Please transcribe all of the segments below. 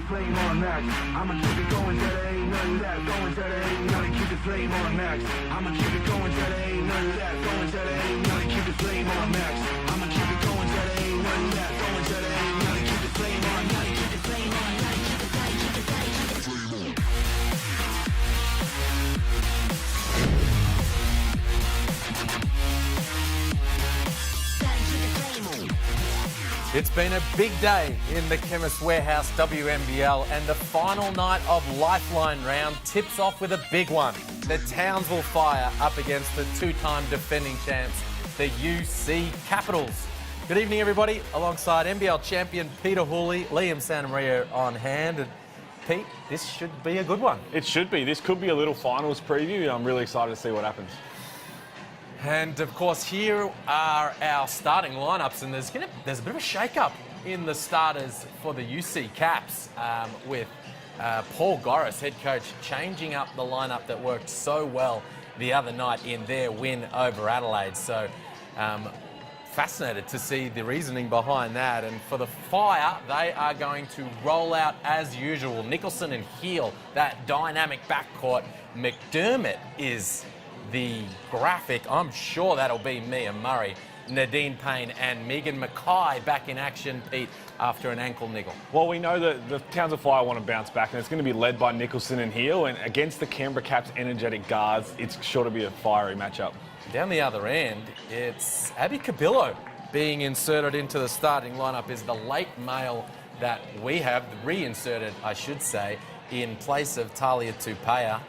flame on max. I'ma keep it going till there ain't none left. Going till there ain't none. Keep the flame on max. I'ma keep it going till there ain't none left. Going till there ain't none. Keep the flame on max. I'ma keep it going till there ain't none left. Going till there ain't none. Keep the flame on. Keep the flame on. Keep the flame on. Keep the flame on. It's been a big day in the Chemist Warehouse WNBL, and the final night of Lifeline round tips off with a big one. The Townsville Fire up against the two-time defending champs, the UC Capitals. Good evening, everybody. Alongside NBL champion Peter Hooley, Liam Santamaria on hand. And Pete, this should be a good one. It should be. This could be a little finals preview. I'm really excited to see what happens. And of course, here are our starting lineups, and there's a bit of a shake-up in the starters for the UC Caps, with Paul Goris, head coach, changing up the lineup that worked so well the other night in their win over Adelaide. So fascinated to see the reasoning behind that. And for the Fire, they are going to roll out as usual. Nicholson and Heel, that dynamic backcourt. McDermott is the graphic. I'm sure that'll be Mia Murray. Nadine Payne and Megan Mackay back in action, Pete, after an ankle niggle. Well, we know that the Townsville Fire want to bounce back, and it's going to be led by Nicholson and Heel, and against the Canberra Caps' energetic guards, it's sure to be a fiery matchup. Down the other end, it's Abby Cabillo being inserted into the starting lineup, is the late male that we have reinserted, I should say, in place of Talia Tupea.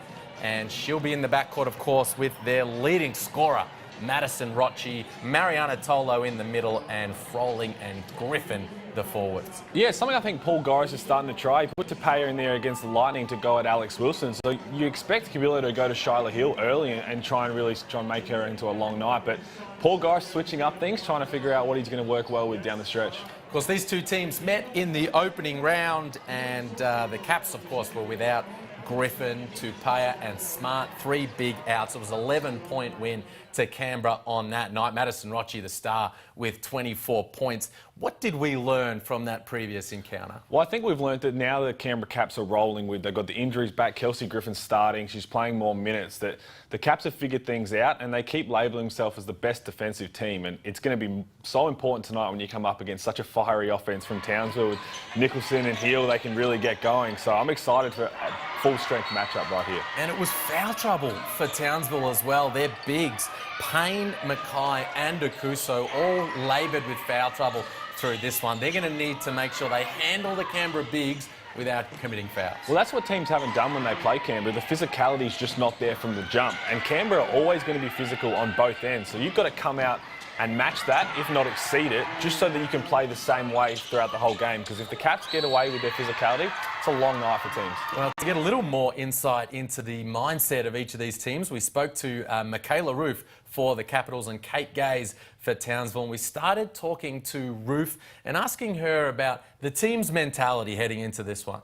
And she'll be in the backcourt, of course, with their leading scorer, Madison Rocci, Mariana Tolo in the middle, and Froling and Griffin, the forwards. Yeah, something I think Paul Goris is starting to try. He put Tupea in there against the Lightning to go at Alex Wilson. So you expect Cabillo to go to Shyla Hill early and try and make her into a long night. But Paul Goris switching up things, trying to figure out what he's going to work well with down the stretch. Of course, these two teams met in the opening round, and the Caps, of course, were without Griffin, Tupea and Smart, 3 big outs. It was an 11-point win to Canberra on that night. Madison Rocci, the star, with 24 points. What did we learn from that previous encounter? Well, I think we've learned that now the Canberra Caps are rolling with, they've got the injuries back, Kelsey Griffin's starting, she's playing more minutes, that the Caps have figured things out and they keep labelling themselves as the best defensive team, and it's going to be so important tonight when you come up against such a fiery offence from Townsville with Nicholson and Heel. They can really get going, so I'm excited for a full-strength matchup right here. And it was foul trouble for Townsville as well. Their bigs, Payne, Mackay and Okuso, all laboured with foul trouble through this one. They're going to need to make sure they handle the Canberra bigs without committing fouls. Well, that's what teams haven't done when they play Canberra. The physicality is just not there from the jump. And Canberra are always going to be physical on both ends. So you've got to come out and match that, if not exceed it, just so that you can play the same way throughout the whole game. Because if the Caps get away with their physicality, it's a long night for teams. Well, to get a little more insight into the mindset of each of these teams, we spoke to Michaela Roof for the Capitals and Kate Gaze for Townsville. And we started talking to Roof and asking her about the team's mentality heading into this one.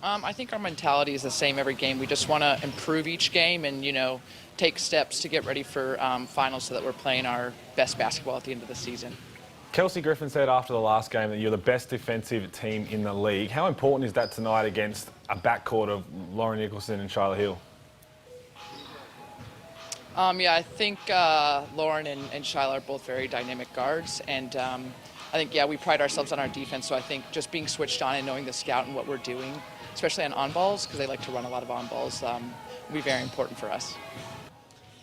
I think our mentality is the same every game. We just want to improve each game and, take steps to get ready for finals so that we're playing our best basketball at the end of the season. Kelsey Griffin said after the last game that you're the best defensive team in the league. How important is that tonight against a backcourt of Lauren Nicholson and Shyla Hill? Yeah, I think Lauren and Shyla are both very dynamic guards, and I think, we pride ourselves on our defense, so I think just being switched on and knowing the scout and what we're doing, especially on balls, because they like to run a lot of on balls, will be very important for us.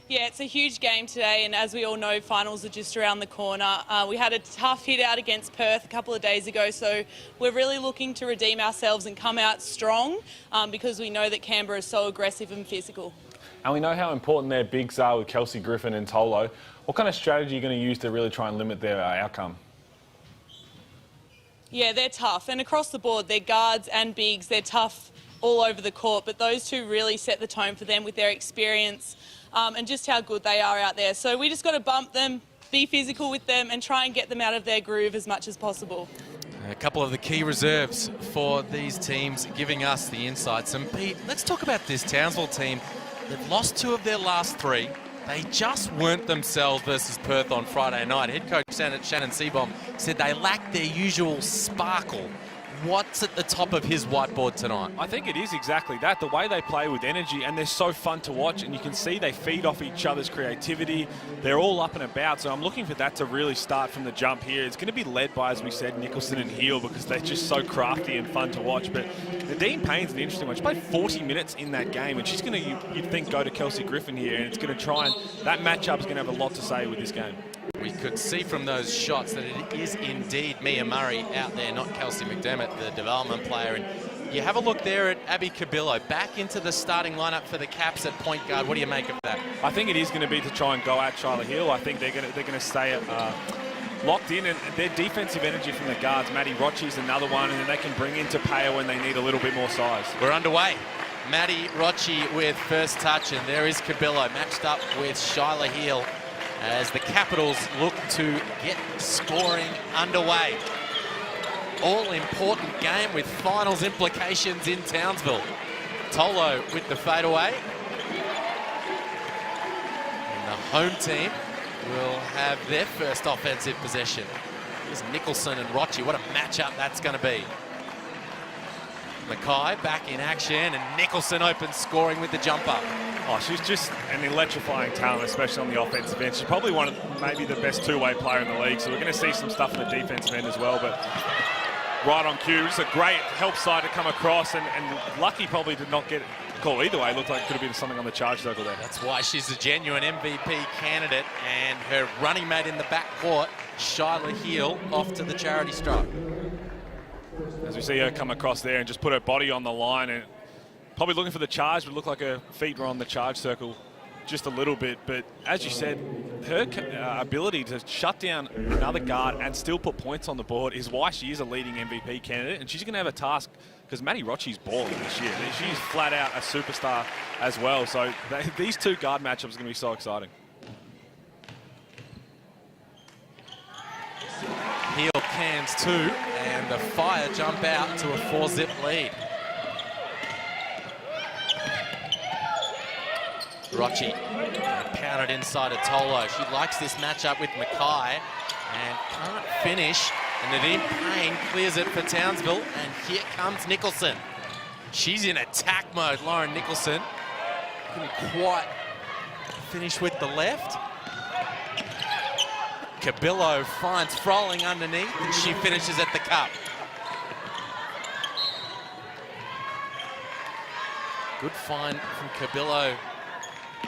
Yeah, it's a huge game today, and as we all know, finals are just around the corner. We had a tough hit out against Perth a couple of days ago, so we're really looking to redeem ourselves and come out strong because we know that Canberra is so aggressive and physical. And we know how important their bigs are with Kelsey Griffin and Tolo. What kind of strategy are you going to use to really try and limit their outcome? Yeah, they're tough, and across the board, their guards and bigs, they're tough all over the court, but those two really set the tone for them with their experience and just how good they are out there. So we just got to bump them, be physical with them and try and get them out of their groove as much as possible. A couple of the key reserves for these teams giving us the insights. And Pete, let's talk about this Townsville team. They've lost 2 of their last 3. They just weren't themselves versus Perth on Friday night. Head coach Shannon Seabohm said they lacked their usual sparkle. What What's at the top of his whiteboard tonight? I think it is exactly that, the way they play with energy, and they're so fun to watch, and you can see they feed off each other's creativity. They're all up and about, so I'm looking for that to really start from the jump here. It's going to be led by, as we said, Nicholson and Heel, because they're just so crafty and fun to watch. But Nadine Payne's an interesting one. She played 40 minutes in that game, and she's going to, you'd think, go to Kelsey Griffin here, and it's going to try and, that matchup is going to have a lot to say with this game. We could see from those shots that it is indeed Mia Murray out there, not Kelsey McDermott, the development player. And you have a look there at Abby Cabillo, back into the starting lineup for the Caps at point guard. What do you make of that? I think it is going to be to try and go at Shyla Hill. I think they're going to stay locked in, and their defensive energy from the guards. Maddie Rochi's another one, and then they can bring in Tapeo when they need a little bit more size. We're underway. Maddie Rochi with first touch, and there is Cabillo matched up with Shyla Hill as the Capitals look to get scoring underway. All-important game with finals implications in Townsville. Tolo with the fadeaway. And the home team will have their first offensive possession. Here's Nicholson and Rochi. What a matchup that's going to be. Mackay back in action, and Nicholson open scoring with the jumper. Oh, she's just an electrifying talent, especially on the offensive end. She's probably one of maybe the best two-way player in the league, so we're going to see some stuff in the defensive end as well. But right on cue, it's a great help side to come across, and lucky probably did not get a call either way. It looked like it could have been something on the charge circle there. That's why she's a genuine MVP candidate, and her running mate in the backcourt, Shyla Hill, off to the charity stripe. As we see her come across there and just put her body on the line, and probably looking for the charge, but looked like her feet were on the charge circle just a little bit. But as you said, her ability to shut down another guard and still put points on the board is why she is a leading MVP candidate, and she's going to have a task because Maddie Rochi's balling this year. She's flat out a superstar as well. So these two guard matchups are going to be so exciting. Heel cans two, and the Fire jump out to a 4-zip lead. Rochi pounded inside of Tolo. She likes this matchup with Mackay and can't finish. And Nadine Payne clears it for Townsville, and here comes Nicholson. She's in attack mode, Lauren Nicholson. Couldn't quite finish with the left. Cabillo finds Froling underneath, and she finishes at the cup. Good find from Cabillo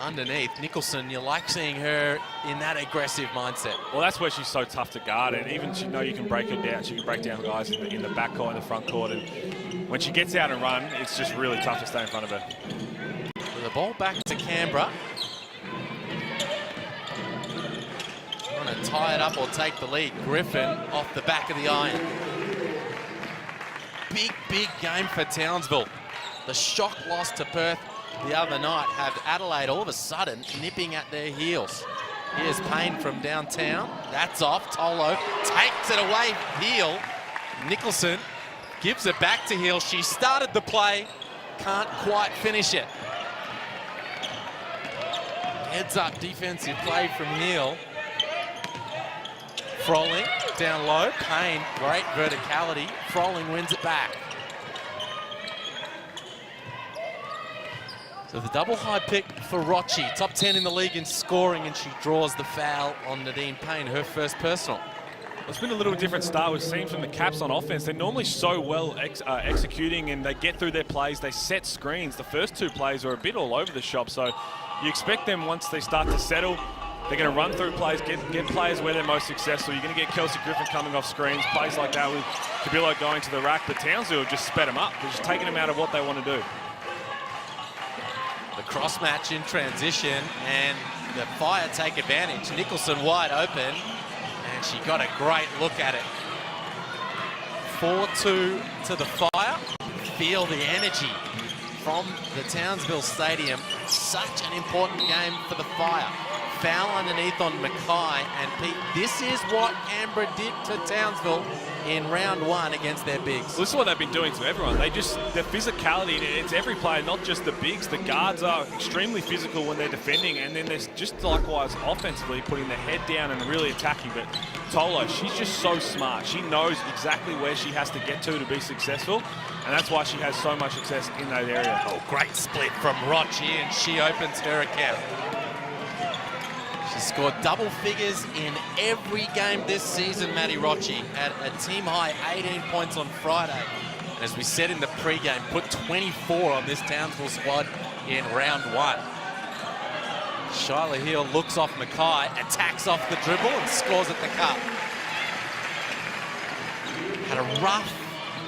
underneath. Nicholson, you like seeing her in that aggressive mindset. Well, that's where she's so tough to guard, and even she know you can break her down. She can break down guys in the back court and the front court, and when she gets out and run, it's just really tough to stay in front of her. With the ball back to Canberra. Trying to tie it up or take the lead. Griffin off the back of the iron. Big game for Townsville. The shock loss to Perth the other night have Adelaide all of a sudden nipping at their heels. Here's Payne from downtown. That's off. Tolo takes it away. Heel. Nicholson gives it back to Heel. She started the play. Can't quite finish it. Heads up defensive play from Heel. Froling down low. Payne, great verticality. Froling wins it back. So the double high pick for Rochi, top 10 in the league in scoring, and she draws the foul on Nadine Payne, her first personal. It's been a little different start we've seen from the Caps on offense. They're normally so well executing, and they get through their plays, they set screens. The first two plays are a bit all over the shop, so you expect them once they start to settle, they're going to run through plays, get players where they're most successful. You're going to get Kelsey Griffin coming off screens, plays like that with Cabillo going to the rack, but Townsville have just sped them up. They're just taking them out of what they want to do. The cross match in transition, and the Fire take advantage. Nicholson wide open, and she got a great look at it. 4-2 to the Fire. Feel the energy from the Townsville Stadium. Such an important game for the Fire. Foul underneath on Mackay, and Pete, this is what Canberra did to Townsville in round one against their bigs. Well, this is what they've been doing to everyone. Their physicality, it's every player, not just the bigs. The guards are extremely physical when they're defending, and then there's just likewise offensively putting their head down and really attacking. But Tolo, she's just so smart. She knows exactly where she has to get to be successful, and that's why she has so much success in that area. Oh, great split from Rochi, and she opens her account. She scored double figures in every game this season, Maddie Rochi, at a team-high 18 points on Friday. And as we said in the pre-game, put 24 on this Townsville squad in round 1. Shyla Heel looks off Mackay, attacks off the dribble and scores at the cup. Had a rough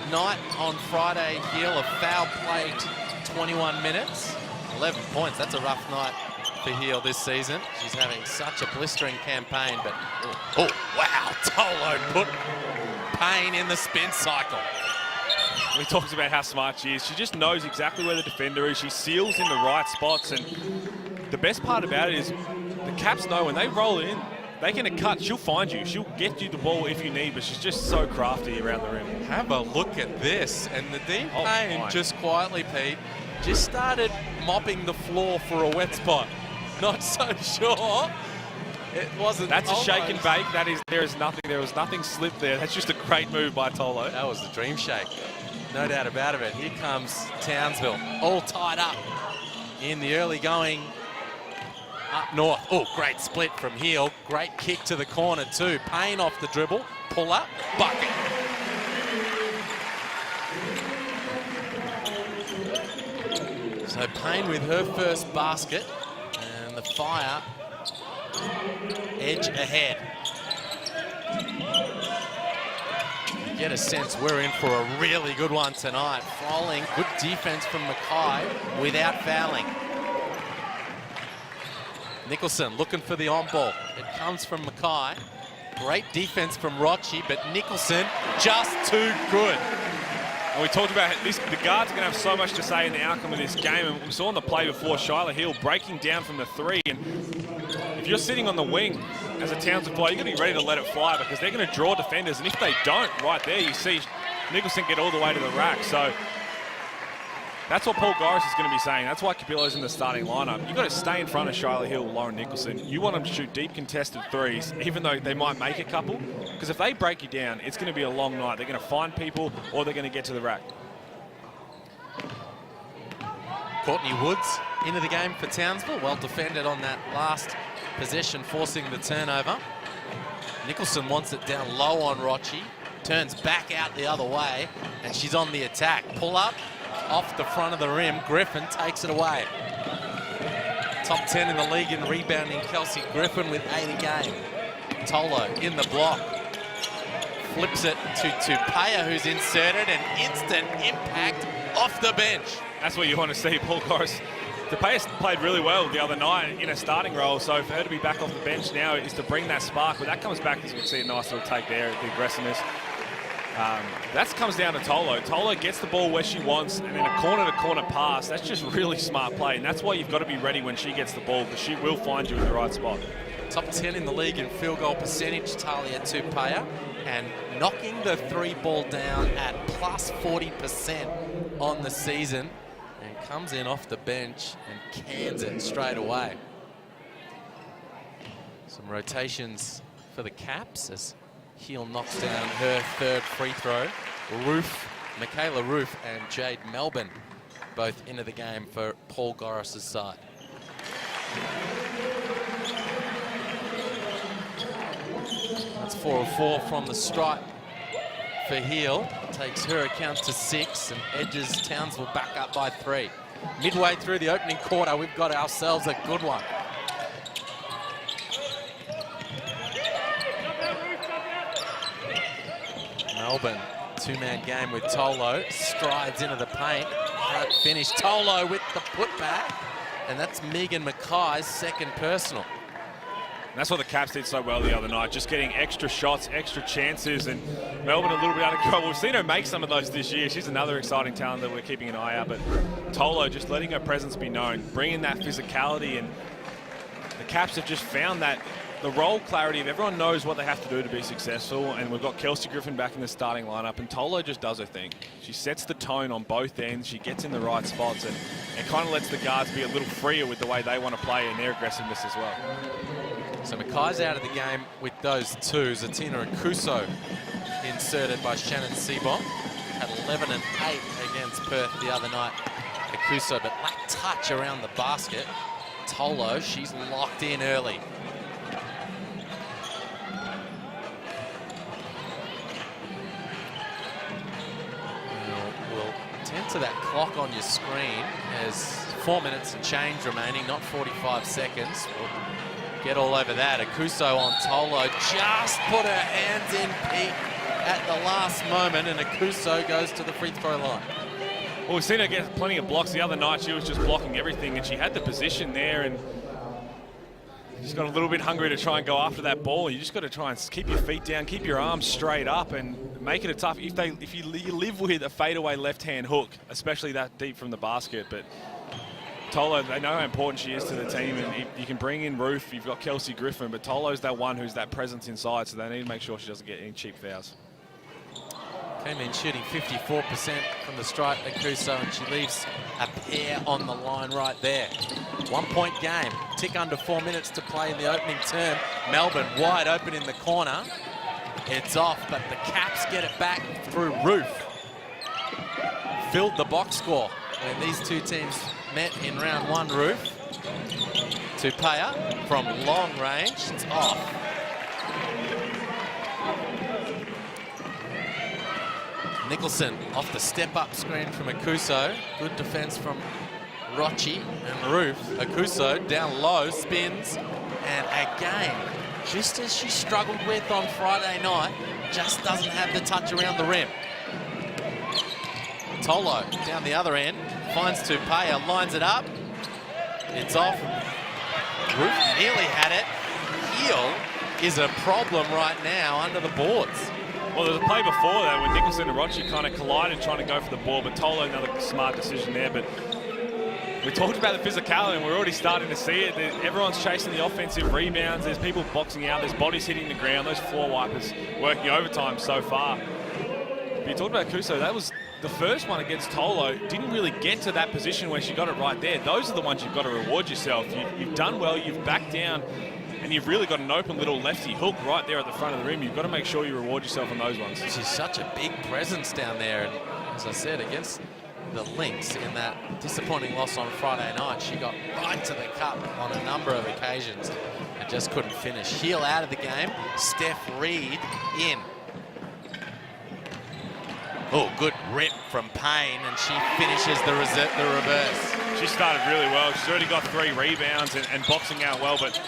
night on Friday, Heel, a foul-plagued 21 minutes. 11 points, that's a rough night for Heel this season. She's having such a blistering campaign, but oh wow, Tolo put Payne in the spin cycle. We talked about how smart she is. She just knows exactly where the defender is. She seals in the right spots, and the best part about it is the Caps know when they roll in, they're going to cut. She'll find you. She'll get you the ball if you need, but she's just so crafty around the rim. Have a look at this, and Nadine Payne just quietly, Pete, just started mopping the floor for a wet spot. Not so sure. It wasn't. That's a shake and bake. There was nothing slipped there. That's just a great move by Tolo. That was the dream shake. No doubt about it. Here comes Townsville, all tied up in the early going up north. Oh, great split from Heel. Great kick to the corner too. Payne off the dribble, pull up, bucket. So Payne with her first basket, and the Fire edge ahead. You get a sense we're in for a really good one tonight. Froling, good defense from Mackay without fouling. Nicholson looking for the on ball. It comes from Mackay. Great defense from Rochi, but Nicholson just too good. And we talked about this, the guards are going to have so much to say in the outcome of this game. And we saw on the play before, Shyla Heel breaking down from the 3. And if you're sitting on the wing as a Townsville player, you're going to be ready to let it fly because they're going to draw defenders. And if they don't, right there, you see Nicholson get all the way to the rack. So that's what Paul Goris is going to be saying. That's why Capillo's in the starting lineup. You've got to stay in front of Shyla Heel and Lauren Nicholson. You want them to shoot deep contested threes, even though they might make a couple. Because if they break you down, it's going to be a long night. They're going to find people or they're going to get to the rack. Courtney Woods into the game for Townsville. Well defended on that last possession, forcing the turnover. Nicholson wants it down low on Rochi. Turns back out the other way, and she's on the attack. Pull up, off the front of the rim. Griffin takes it away. Top 10 in the league in rebounding, Kelsey Griffin with 8 a game. Tolo in the block. Flips it to Tupaya, who's inserted, and instant impact off the bench. That's what you want to see, Paul Goris. Tupaya played really well the other night in a starting role, so for her to be back off the bench now is to bring that spark. But that comes back, as you can see, a nice little take there, the aggressiveness. That comes down to Tolo. Tolo gets the ball where she wants, and in a corner-to-corner pass, that's just really smart play, and that's why you've got to be ready when she gets the ball, because she will find you in the right spot. Top 10 in the league in field goal percentage, Talia Tupaya, and knocking the 3 ball down at plus 40% on the season, and comes in off the bench and cans it straight away. Some rotations for the Caps as Heel knocks down her 3rd free throw. Michaela Roof and Jade Melbourne both into the game for Paul Goris' side. That's 4 of 4 from the stripe for Heel. Takes her account to 6 and edges Townsville back up by 3. Midway through the opening quarter, we've got ourselves a good one. Melbourne, 2-man game with Tolo. Strides into the paint. Can't finish. Tolo with the putback. And that's Megan Mackay's 2nd personal. That's what the Caps did so well the other night, just getting extra shots, extra chances, and Melbourne a little bit under control. We've seen her make some of those this year. She's another exciting talent that we're keeping an eye out, but Tolo just letting her presence be known, bringing that physicality, and the Caps have just found that the role clarity of everyone knows what they have to do to be successful, and we've got Kelsey Griffin back in the starting lineup, and Tolo just does her thing. She sets the tone on both ends, she gets in the right spots, and it kind of lets the guards be a little freer with the way they want to play and their aggressiveness as well. So Mackay's out of the game with those two. Zatina Akuso inserted by Shannon Seabom. Had 11 and 8 against Perth the other night. Akuso, but lacked touch around the basket. Tolo, she's locked in early. We'll tend to that clock on your screen as 4 minutes and change remaining, not 45 seconds. We'll get all over that. Akuso on Tolo, just put her hands in, Pete, at the last moment, and Akuso goes to the free throw line. Well, we've seen her get plenty of blocks. The other night she was just blocking everything, and she had the position there, and she's got a little bit hungry to try and go after that ball. You just got to try and keep your feet down, keep your arms straight up, and make it a tough. If you live with a fadeaway left-hand hook, especially that deep from the basket, but Tolo, they know how important she is to the team, and you can bring in Ruth. You've got Kelsey Griffin, but Tolo's that one who's that presence inside, so they need to make sure she doesn't get any cheap fouls. Came in shooting 54% from the stripe, Akuso, and she leaves a pair on the line right there. 1 point game, tick under 4 minutes to play in the opening term. Melbourne wide open in the corner. It's off, but the Caps get it back through Ruth. Filled the box score when these two teams met in round one. Ruth. Tupaya from long range, it's off. Nicholson off the step-up screen from Akuso. Good defense from Rochi and Ruth. Akuso down low, spins, and again, just as she struggled with on Friday night, just doesn't have the touch around the rim. Tolo down the other end, finds Tupaya, lines it up. It's off. Ruth nearly had it. Heel is a problem right now under the boards. Well, there was a play before that when Nicholson and Rochi kind of collided trying to go for the ball, but Tolo, another smart decision there. But we talked about the physicality, and we're already starting to see it. Everyone's chasing the offensive rebounds. There's people boxing out. There's bodies hitting the ground. Those floor wipers working overtime so far. But you talked about Kuso. That was the first one against Tolo. Didn't really get to that position when she got it right there. Those are the ones you've got to reward yourself. You've done well. You've backed down. And you've really got an open little lefty hook right there at the front of the rim. You've got to make sure you reward yourself on those ones. She's such a big presence down there. And as I said, against the Lynx in that disappointing loss on Friday night, she got right to the cup on a number of occasions and just couldn't finish. Heel out of the game. Steph Reed in. Oh, good rip from Payne, and she finishes the reverse. She started really well. She's already got 3 rebounds and boxing out well, but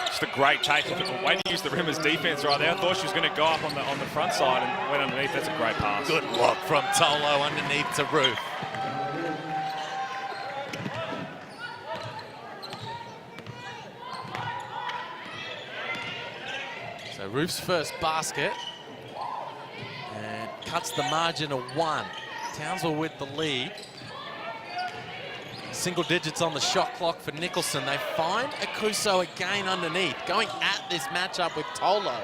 just a great take. Way to use the rim as defense right there. I thought she was going to go up on the front side and went underneath. That's a great pass. Good look from Tolo underneath to Ruth. So Ruth's first basket and cuts the margin of 1. Townsville with the lead. Single digits on the shot clock for Nicholson. They find Akuso again underneath, going at this matchup with Tolo,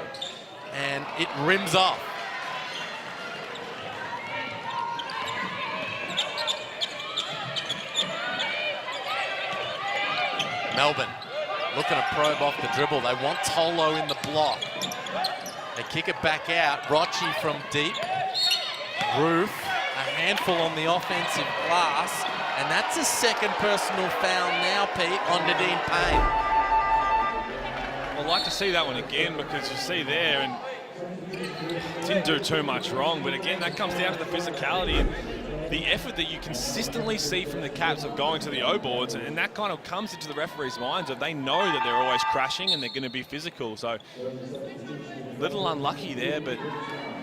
and it rims off. Melbourne looking to probe off the dribble. They want Tolo in the block. They kick it back out. Rochi from deep. Ruth, a handful on the offensive glass. And that's a second personal foul now, Pete, on Nadine Payne. I'd like to see that one again, because you see there, and didn't do too much wrong, but again, that comes down to the physicality and the effort that you consistently see from the Caps of going to the O-boards, and that kind of comes into the referees' minds of they know that they're always crashing and they're going to be physical. So, a little unlucky there, but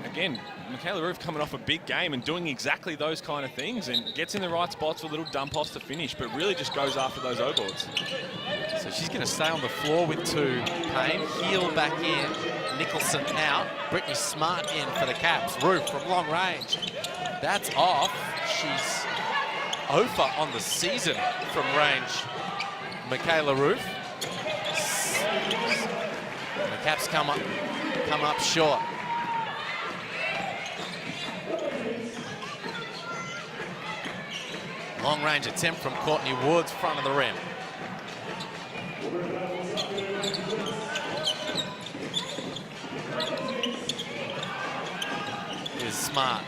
again, Michaela Ruth coming off a big game and doing exactly those kind of things and gets in the right spots for little dump-offs to finish, but really just goes after those O-boards. So she's going to stay on the floor with 2. Payne, heel back in. Nicholson out. Brittany Smart in for the Caps. Ruth from long range. That's off. She's 0 for on the season from range. Michaela Ruth. The Caps come up short. Long range attempt from Courtney Woods, front of the rim. Smart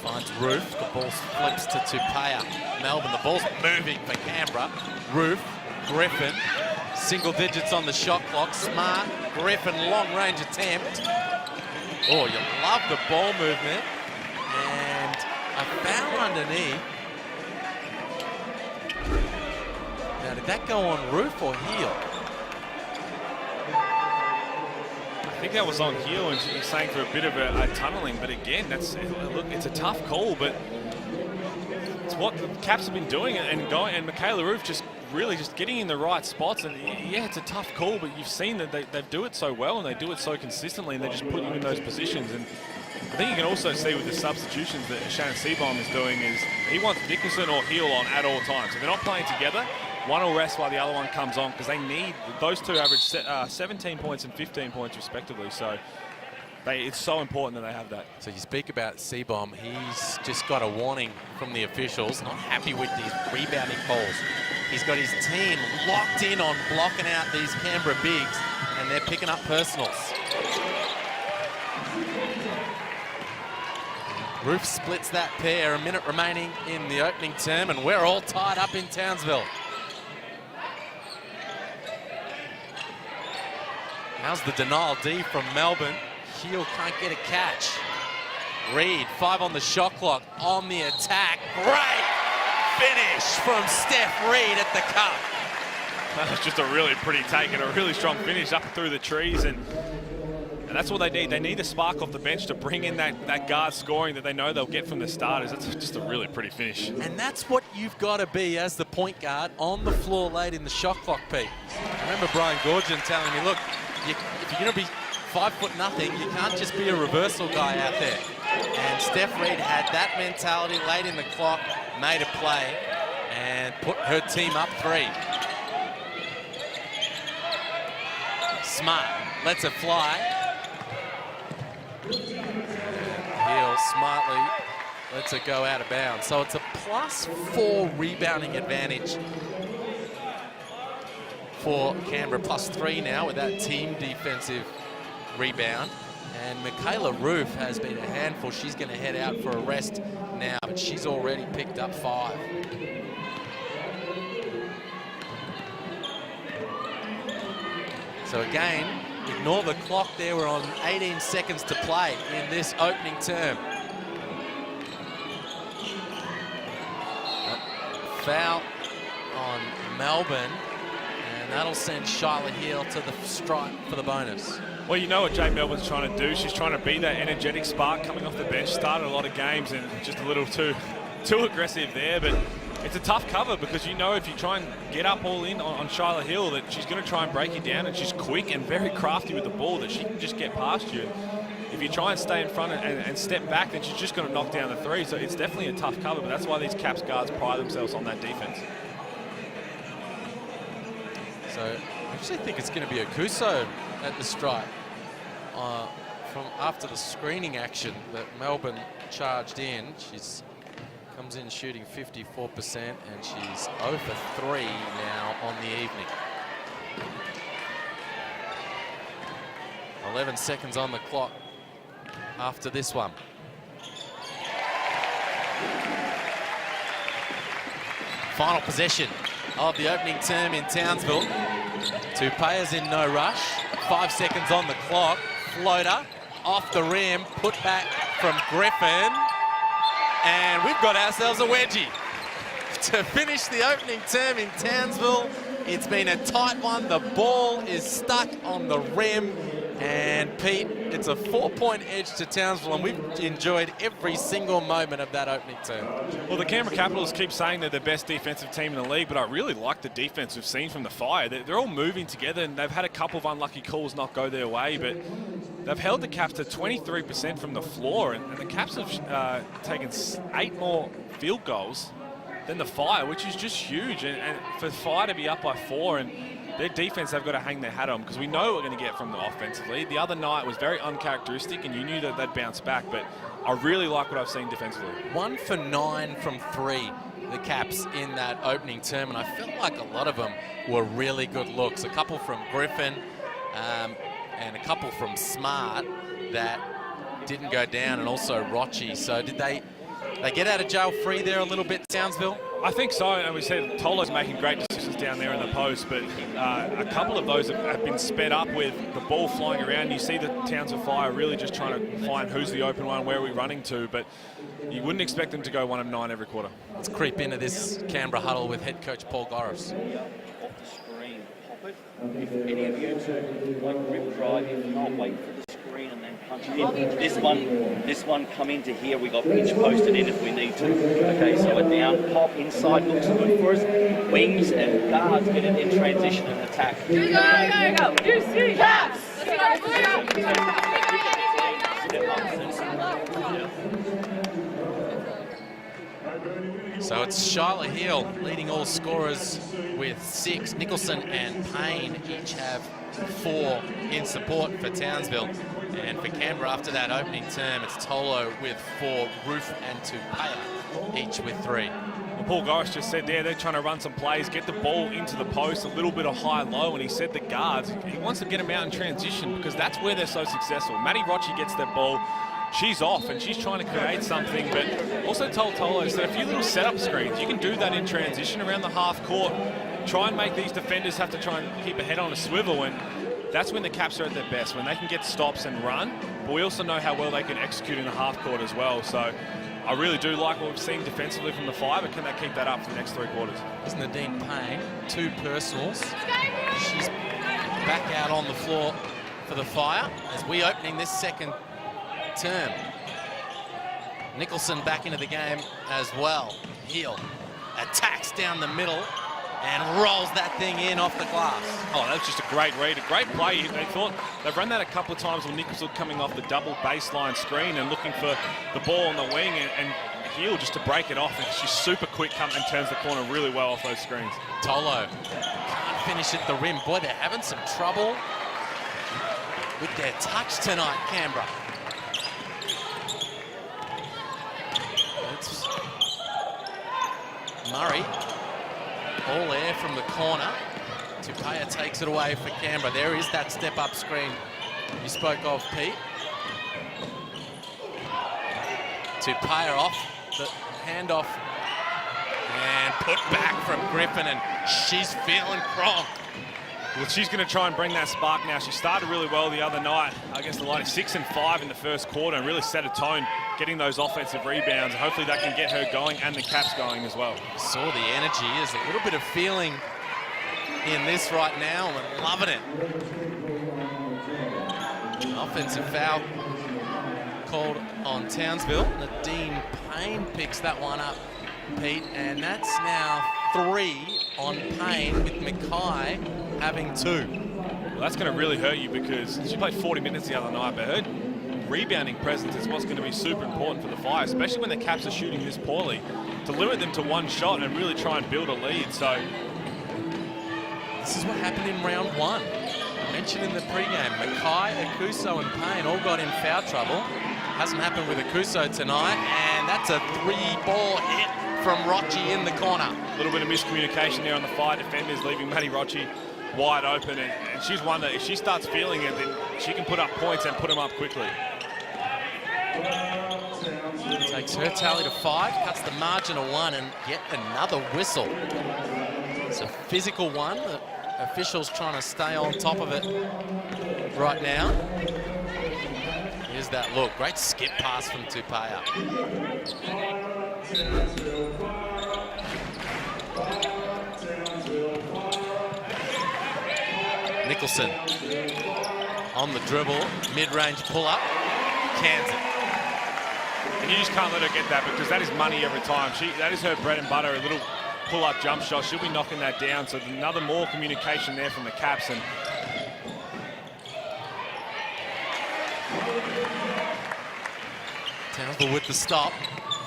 finds Roof. The ball flips to Tupaya. Melbourne, the ball's moving for Canberra. Roof, Griffin, single digits on the shot clock. Smart, Griffin, long range attempt. Oh, you love the ball movement. And a foul underneath. Now, did that go on Roof or heel? I think that was on heel, and she's saying for a bit of a tunneling. But again, look, it's a tough call, but it's what the Caps have been doing and going. And Michaela Roof just really just getting in the right spots. And yeah, it's a tough call, but you've seen that they do it so well and they do it so consistently, and they just put you in those positions. And I think you can also see with the substitutions that Shannon Seabohm is doing is he wants Dickinson or heel on at all times. If they're not playing together, one will rest while the other one comes on, because they need those two average 17 points and 15 points respectively. So it's so important that they have that. So you speak about Seabohm, he's just got a warning from the officials, not happy with these rebounding calls. He's got his team locked in on blocking out these Canberra bigs, and they're picking up personals. Roof splits that pair, a minute remaining in the opening term, and we're all tied up in Townsville. How's the denial D from Melbourne? Heel can't get a catch. Reed, 5 on the shot clock, on the attack. Great finish from Steph Reed at the cup. That was just a really pretty take and a really strong finish up through the trees, and that's what they need. They need the spark off the bench to bring in that guard scoring that they know they'll get from the starters. That's just a really pretty finish. And that's what you've got to be as the point guard on the floor late in the shot clock, Pete. I remember Brian Gorgian telling me, look, if you're going to be 5'0", you can't just be a reversal guy out there. And Steph Reed had that mentality late in the clock, made a play, and put her team up 3. Smart lets it fly. Heel smartly lets it go out of bounds. So it's a +4 rebounding advantage for Canberra, +3 now with that team defensive rebound. And Michaela Roof has been a handful. She's going to head out for a rest now, but she's already picked up 5. So again, ignore the clock there. We're on 18 seconds to play in this opening term. Foul on Melbourne, and that'll send Shyla Heel to the stripe for the bonus. Well, you know what Jay Melbourne's trying to do. She's trying to be that energetic spark coming off the bench. Started a lot of games and just a little too aggressive there, but it's a tough cover because you know if you try and get up all in on Shyla Hill that she's going to try and break you down, and she's quick and very crafty with the ball that she can just get past you. If you try and stay in front and step back, then she's just going to knock down the 3. So it's definitely a tough cover, but that's why these Caps guards pride themselves on that defense. So I actually think it's going to be Okuso at the stripe. From after the screening action that Melbourne charged in, she's comes in shooting 54%, and she's 0 for 3 now on the evening. 11 seconds on the clock after this one. Final possession of the opening term in Townsville. 2 players in no rush. 5 seconds on the clock. Floater off the rim, put back from Griffin. And we've got ourselves a wedgie. To finish the opening term in Townsville, it's been a tight one. The ball is stuck on the rim. And Pete, it's a 4-point edge to Townsville, and we've enjoyed every single moment of that opening term. Well, the Canberra Capitals keep saying they're the best defensive team in the league, but I really like the defense we've seen from the Fire. They're all moving together, and they've had a couple of unlucky calls not go their way, but they've held the Caps to 23% from the floor, and the Caps have taken 8 more field goals than the Fire, which is just huge. And for Fire to be up by 4, and their defense, they've got to hang their hat on because we know what we're going to get from them offensively. The other night was very uncharacteristic, and you knew that they'd bounce back, but I really like what I've seen defensively. 1 for 9 from 3, the Caps in that opening term, and I felt like a lot of them were really good looks. A couple from Griffin and a couple from Smart that didn't go down, and also Rochi. So did they get out of jail free there a little bit, Townsville? I think so, and we said Tolo's making great decisions down there in the post, but a couple of those have been sped up with the ball flying around. You see the Townsville Fire really just trying to find who's the open one, where are we running to, but you wouldn't expect them to go 1 of 9 every quarter. Let's creep into this Canberra huddle with head coach Paul Goris. Off the screen, pop it. If any of you two like rip drive, if not, wait for the screen and then punch it in. This one come into here. We got pinch posted in if we need to. Okay, so we're down, pop inside, looks good for us. Wings and guards get it in transition and attack. Go, UC Caps! So it's Charlotte Hill leading all scorers with 6. Nicholson and Payne each have 4 in support for Townsville. And for Canberra, after that opening term, it's Tolo with 4, Roof and Tupaya each with 3. Well, Paul Goris just said there, they're trying to run some plays, get the ball into the post, a little bit of high-low, and he said the guards, he wants to get them out in transition because that's where they're so successful. Maddie Rochi gets that ball, she's off, and she's trying to create something, but also told Tolo that a few little setup screens, you can do that in transition around the half court, try and make these defenders have to try and keep a head on a swivel, and that's when the Caps are at their best, when they can get stops and run, but we also know how well they can execute in the half court as well. So I really do like what we've seen defensively from the Fire, but can they keep that up for the next 3 quarters? There's Nadine Payne, 2 personals. She's back out on the floor for the Fire as we opening this second term. Nicholson back into the game as well. Hill attacks down the middle and rolls that thing in off the glass. Oh, that's just a great read, a great play. They thought they've run that a couple of times with Nicholson coming off the double baseline screen and looking for the ball on the wing, and Hill just to break it off, and she's super quick and turns the corner really well off those screens. Tolo can't finish at the rim. Boy, they're having some trouble with their touch tonight, Canberra. It's Murray. All air from the corner. Tupaya takes it away for Canberra. There is that step-up screen you spoke of, Pete. Tupaya off the handoff and put back from Griffin, and she's feeling strong. Well, she's going to try and bring that spark now. She started really well the other night against the Lightning, 6 and 5 in the first quarter, and really set a tone, getting those offensive rebounds. Hopefully that can get her going and the Caps going as well. Saw the energy. There's a little bit of feeling in this right now, and loving it. Offensive foul called on Townsville. Nadine Payne picks that one up, Pete, and that's now 3 on Payne, with Mackay having 2. Well, that's going to really hurt you because she played 40 minutes the other night, but her rebounding presence is what's going to be super important for the Fire, especially when the Caps are shooting this poorly, to limit them to 1 shot and really try and build a lead. So this is what happened in round 1. I mentioned in the pregame, Mackay, Akuso and Payne all got in foul trouble. Hasn't happened with Akuso tonight, and that's a 3-ball hit from Rochi in the corner. A little bit of miscommunication there on the Fire defenders, leaving Maddie Rochi wide open, and she's one that if she starts feeling it, then she can put up points and put them up quickly. Takes her tally to 5, cuts the margin to 1, and yet another whistle. It's a physical one. The officials trying to stay on top of it right now. Here's that look. Great skip pass from Tupaya. Nicholson on the dribble, mid-range pull-up, cans it. And you just can't let her get that because that is money every time. That is her bread and butter, a little pull-up jump shot. She'll be knocking that down. So another more communication there from the Caps. And Townsville with the stop.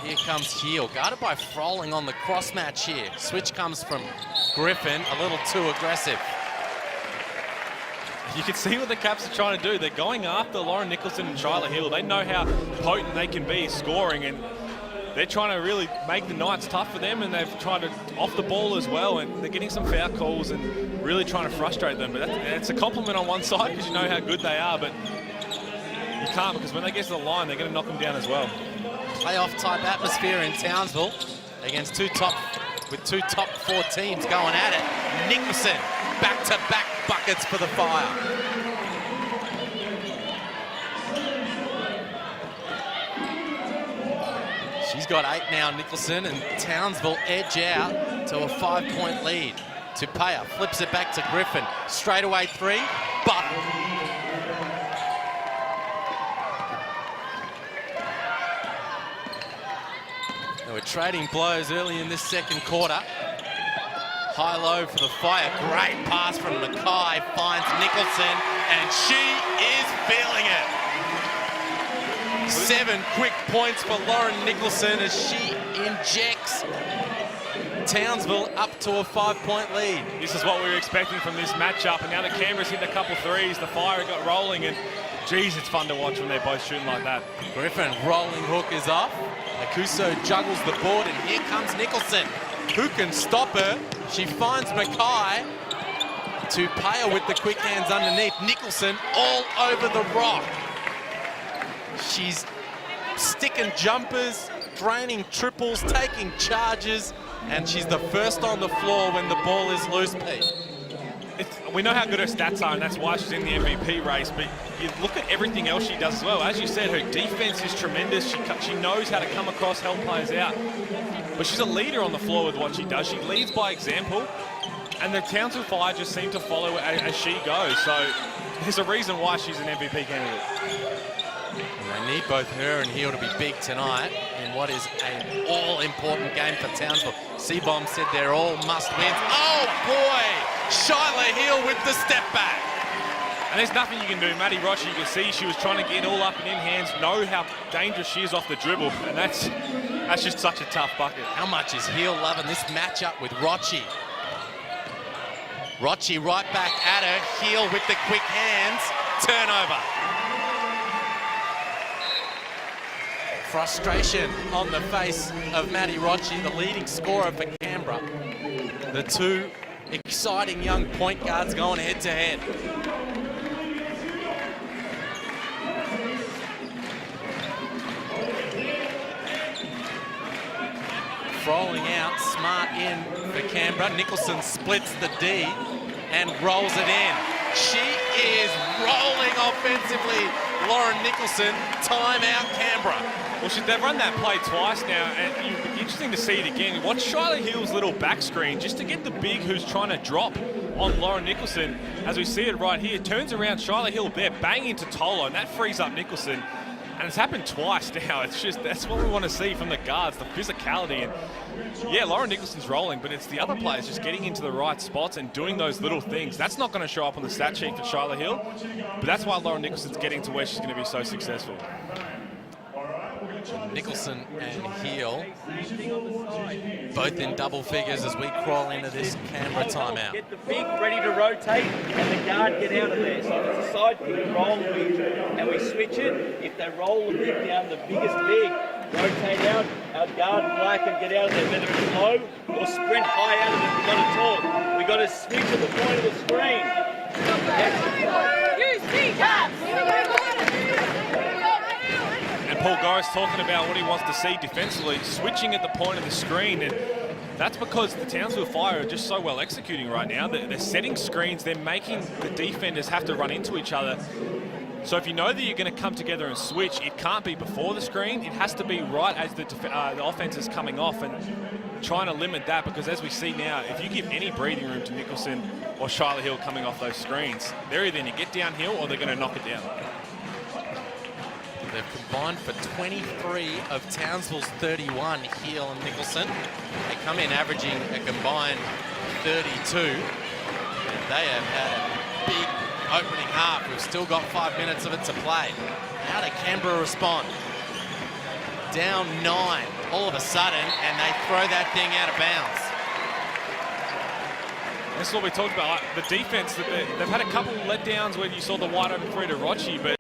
Here comes Heel, guarded by Froling on the cross match here. Switch comes from Griffin, a little too aggressive. you can see what the Caps are trying to do. They're going after Lauren Nicholson and Charlotte Hill. They know how potent they can be scoring, and they're trying to really make the nights tough for them, and they've tried to off the ball as well, and they're getting some foul calls and really trying to frustrate them. But it's a compliment on one side because you know how good they are, but you can't, because when they get to the line, they're going to knock them down as well. Playoff type atmosphere in Townsville against two top 4 teams going at it. Nicholson, back-to-back buckets for the Fire. She's got 8 now, Nicholson, and Townsville edge out to a 5-point lead. Tupeya flips it back to Griffin. Straight away 3, but they were trading blows early in this second quarter. High-low for the Fire. Great pass from Mackay, finds Nicholson, and she is feeling it. 7 quick points for Lauren Nicholson as she injects Townsville up to a 5-point lead. This is what we were expecting from this matchup, and now the Canberra's hit a couple threes. The Fire got rolling, and geez, it's fun to watch when they're both shooting like that. Griffin, rolling hook is off. Akuso juggles the board, and here comes Nicholson. Who can stop her? She finds Mackay. Tupeya with the quick hands underneath. Nicholson all over the rock. She's sticking jumpers, draining triples, taking charges, and she's the first on the floor when the ball is loose, Pete. We know how good her stats are, and that's why she's in the MVP race, but you look at everything else she does as well. As you said, her defense is tremendous. She knows how to come across, help players out. But she's a leader on the floor with what she does. She leads by example, and the Townsville Fire just seem to follow as she goes. So there's a reason why she's an MVP candidate. And they need both her and Heel to be big tonight in what is an all-important game for Townsville. C-Bomb said they're all must-wins. Oh, boy! Shyla Heel with the step back. And there's nothing you can do. Maddie Roche, you can see she was trying to get all up and in hands, know how dangerous she is off the dribble, and that's just such a tough bucket. How much is Heel loving this matchup with Roche? Roche right back at her. Heel with the quick hands. Turnover. Frustration on the face of Maddie Roche, the leading scorer for Canberra. The two exciting young point guards going head-to-head. Rolling out, Smart in for Canberra. Nicholson splits the D and rolls it in. She is rolling offensively. Lauren Nicholson, timeout Canberra. Well, they've run that play twice now, and it'll be interesting to see it again. Watch Shyla Hill's little back screen just to get the big who's trying to drop on Lauren Nicholson. As we see it right here, turns around Shyla Hill there, bang into Tolo, and that frees up Nicholson. And it's happened twice now. It's just, that's what we want to see from the guards, the physicality. And yeah, Lauren Nicholson's rolling, but it's the other players just getting into the right spots and doing those little things. That's not going to show up on the stat sheet for Shyla Hill, but that's why Lauren Nicholson's getting to where she's going to be so successful. Nicholson and Heel both in double figures as we crawl into this Canberra timeout. Get the big ready to rotate and the guard get out of there. So if it's a side pick and roll and we switch it, if they roll the big down, the biggest big, rotate out, our guard black and get out of there, whether it's low or sprint high out of it, we've got to talk. We've got to switch at the point of the screen. UC Caps! And Paul Gorris talking about what he wants to see defensively, switching at the point of the screen, and that's because the Townsville Fire are just so well executing right now. They're setting screens, they're making the defenders have to run into each other. So if you know that you're going to come together and switch, it can't be before the screen. It has to be right as the offense is coming off, and trying to limit that, because as we see now, if you give any breathing room to Nicholson or Shyla Hill coming off those screens, they're either going to get downhill or they're going to knock it down. They've combined for 23 of Townsville's 31, Heel and Nicholson. They come in averaging a combined 32. And they have had a big opening half. We've still got 5 minutes of it to play. How did Canberra respond? Down 9 all of a sudden, and they throw that thing out of bounds. This is what we talked about, the defense. They've had a couple of letdowns where you saw the wide open three to Roche, but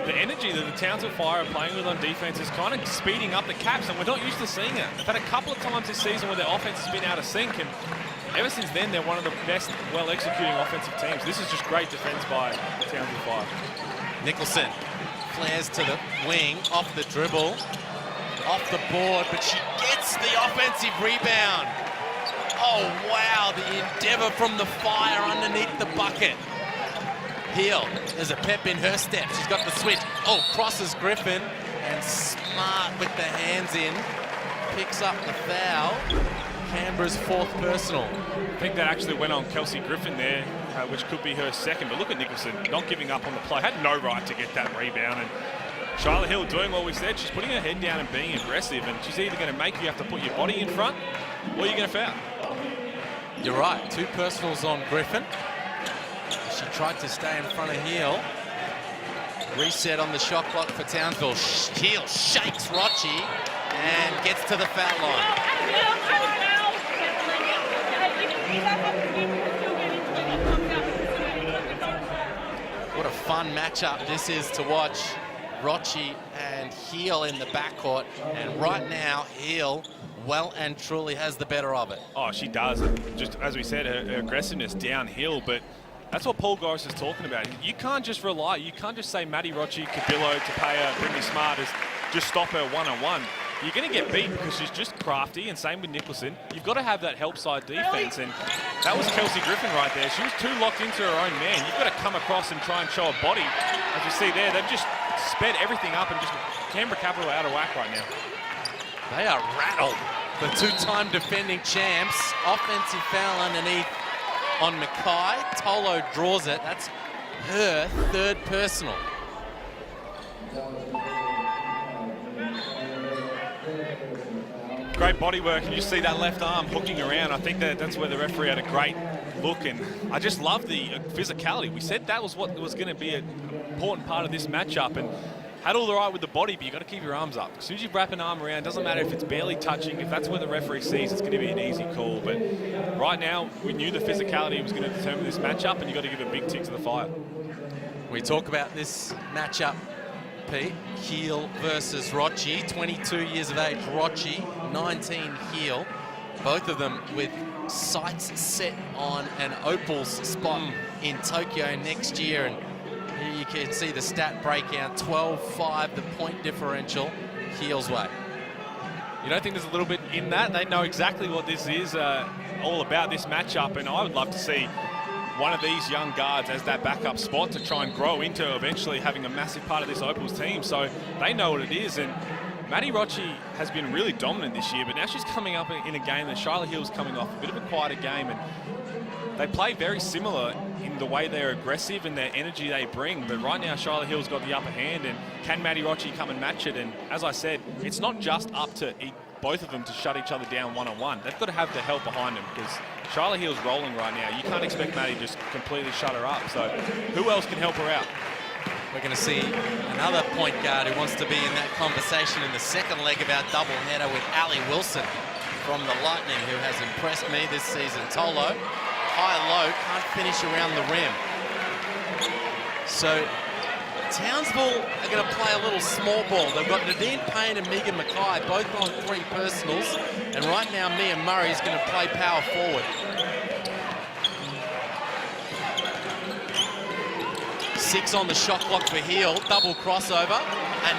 the energy that the Townsville Fire are playing with on defense is kind of speeding up the Caps, and we're not used to seeing it. They've had a couple of times this season where their offense has been out of sync, and ever since then, they're one of the best, well-executing offensive teams. This is just great defense by the Townsville Fire. Nicholson flares to the wing, off the dribble, off the board, but she gets the offensive rebound. Oh, wow, the endeavour from the fire underneath the bucket. Heel, there's a pep in her step. She's got the switch. Oh, crosses Griffin, and smart with the hands in. Picks up the foul. Canberra's 4th personal. I think that actually went on Kelsey Griffin there, which could be her 2nd. But look at Nicholson not giving up on the play. Had no right to get that rebound. And Charlotte Hill doing what we said. She's putting her head down and being aggressive. And she's either going to make you have to put your body in front or you're going to foul. You're right. 2 personals on Griffin. She tried to stay in front of Heel. Reset on the shot clock for Townsville. Heel shakes Rochi and gets to the foul line. What a fun matchup this is to watch. Rochi and Heel in the backcourt, and right now Heel well and truly has the better of it. Oh, she does. Just as we said, her aggressiveness downhill, but that's what Paul Goris is talking about. You can't just rely, you can't just say Maddie Rochi, Cabillo, Tapea, Brinley Smart is just stop her one-on-one. You're going to get beat because she's just crafty, and same with Nicholson. You've got to have that help side defense, and that was Kelsey Griffin right there. She was too locked into her own man. You've got to come across and try and show a body. As you see there, they've just sped everything up, and just Canberra Capital are out of whack right now. They are rattled. The 2-time defending champs. Offensive foul underneath on Mackay. Tolo draws it. That's her 3rd personal. Great body work, and you see that left arm hooking around. I think that's where the referee had a great look, and I just love the physicality. We said that was what was going to be an important part of this matchup, and had all the right with the body, but you got to keep your arms up. As soon as you wrap an arm around, doesn't matter if it's barely touching, if that's where the referee sees, it's going to be an easy call. But right now, we knew the physicality was going to determine this matchup, and you got to give a big tick to the fire. We talk about this matchup, Pete. Heel versus Rochi. 22 years of age, Rochi. 19 Heel. Both of them with sights set on an Opals spot in Tokyo next year. And here you can see the stat breakout. 12-5, the point differential. Heel's way. You don't think there's a little bit in that? They know exactly what this is all about, this matchup, and I would love to see one of these young guards as that backup spot to try and grow into eventually having a massive part of this Opals team. So they know what it is, and Maddie Rochi has been really dominant this year, but now she's coming up in a game that Charlotte Hill's coming off a bit of a quieter game, and they play very similar in the way they're aggressive and their energy they bring. But right now, Charlotte Hill's got the upper hand, and can Maddie Rochi come and match it? And as I said, it's not just up to both of them to shut each other down one-on-one. They've got to have the help behind them, because Charlotte Hill's rolling right now. You can't expect Maddie to just completely shut her up. So who else can help her out? We're going to see another point guard who wants to be in that conversation in the second leg of our doubleheader with Ali Wilson from the Lightning, who has impressed me this season. Tolo, high-low, can't finish around the rim. So Townsville are going to play a little small ball. They've got Nadine Payne and Megan Mackay both on 3 personals, and right now Mia Murray is going to play power forward. 6 on the shot clock for Heel, double crossover,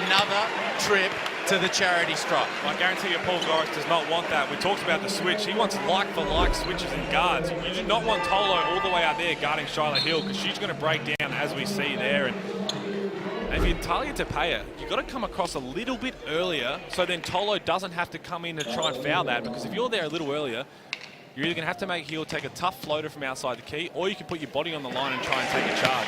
another trip to the charity stripe. I guarantee you Paul Goris does not want that. We talked about the switch. He wants like-for-like switches and guards. You do not want Tolo all the way out there guarding Charlotte Hill, because she's going to break down as we see there. And if you're Talia Tapea, you've got to come across a little bit earlier, so then Tolo doesn't have to come in and try and foul that, because if you're there a little earlier, you're either going to have to make Heel take a tough floater from outside the key, or you can put your body on the line and try and take a charge.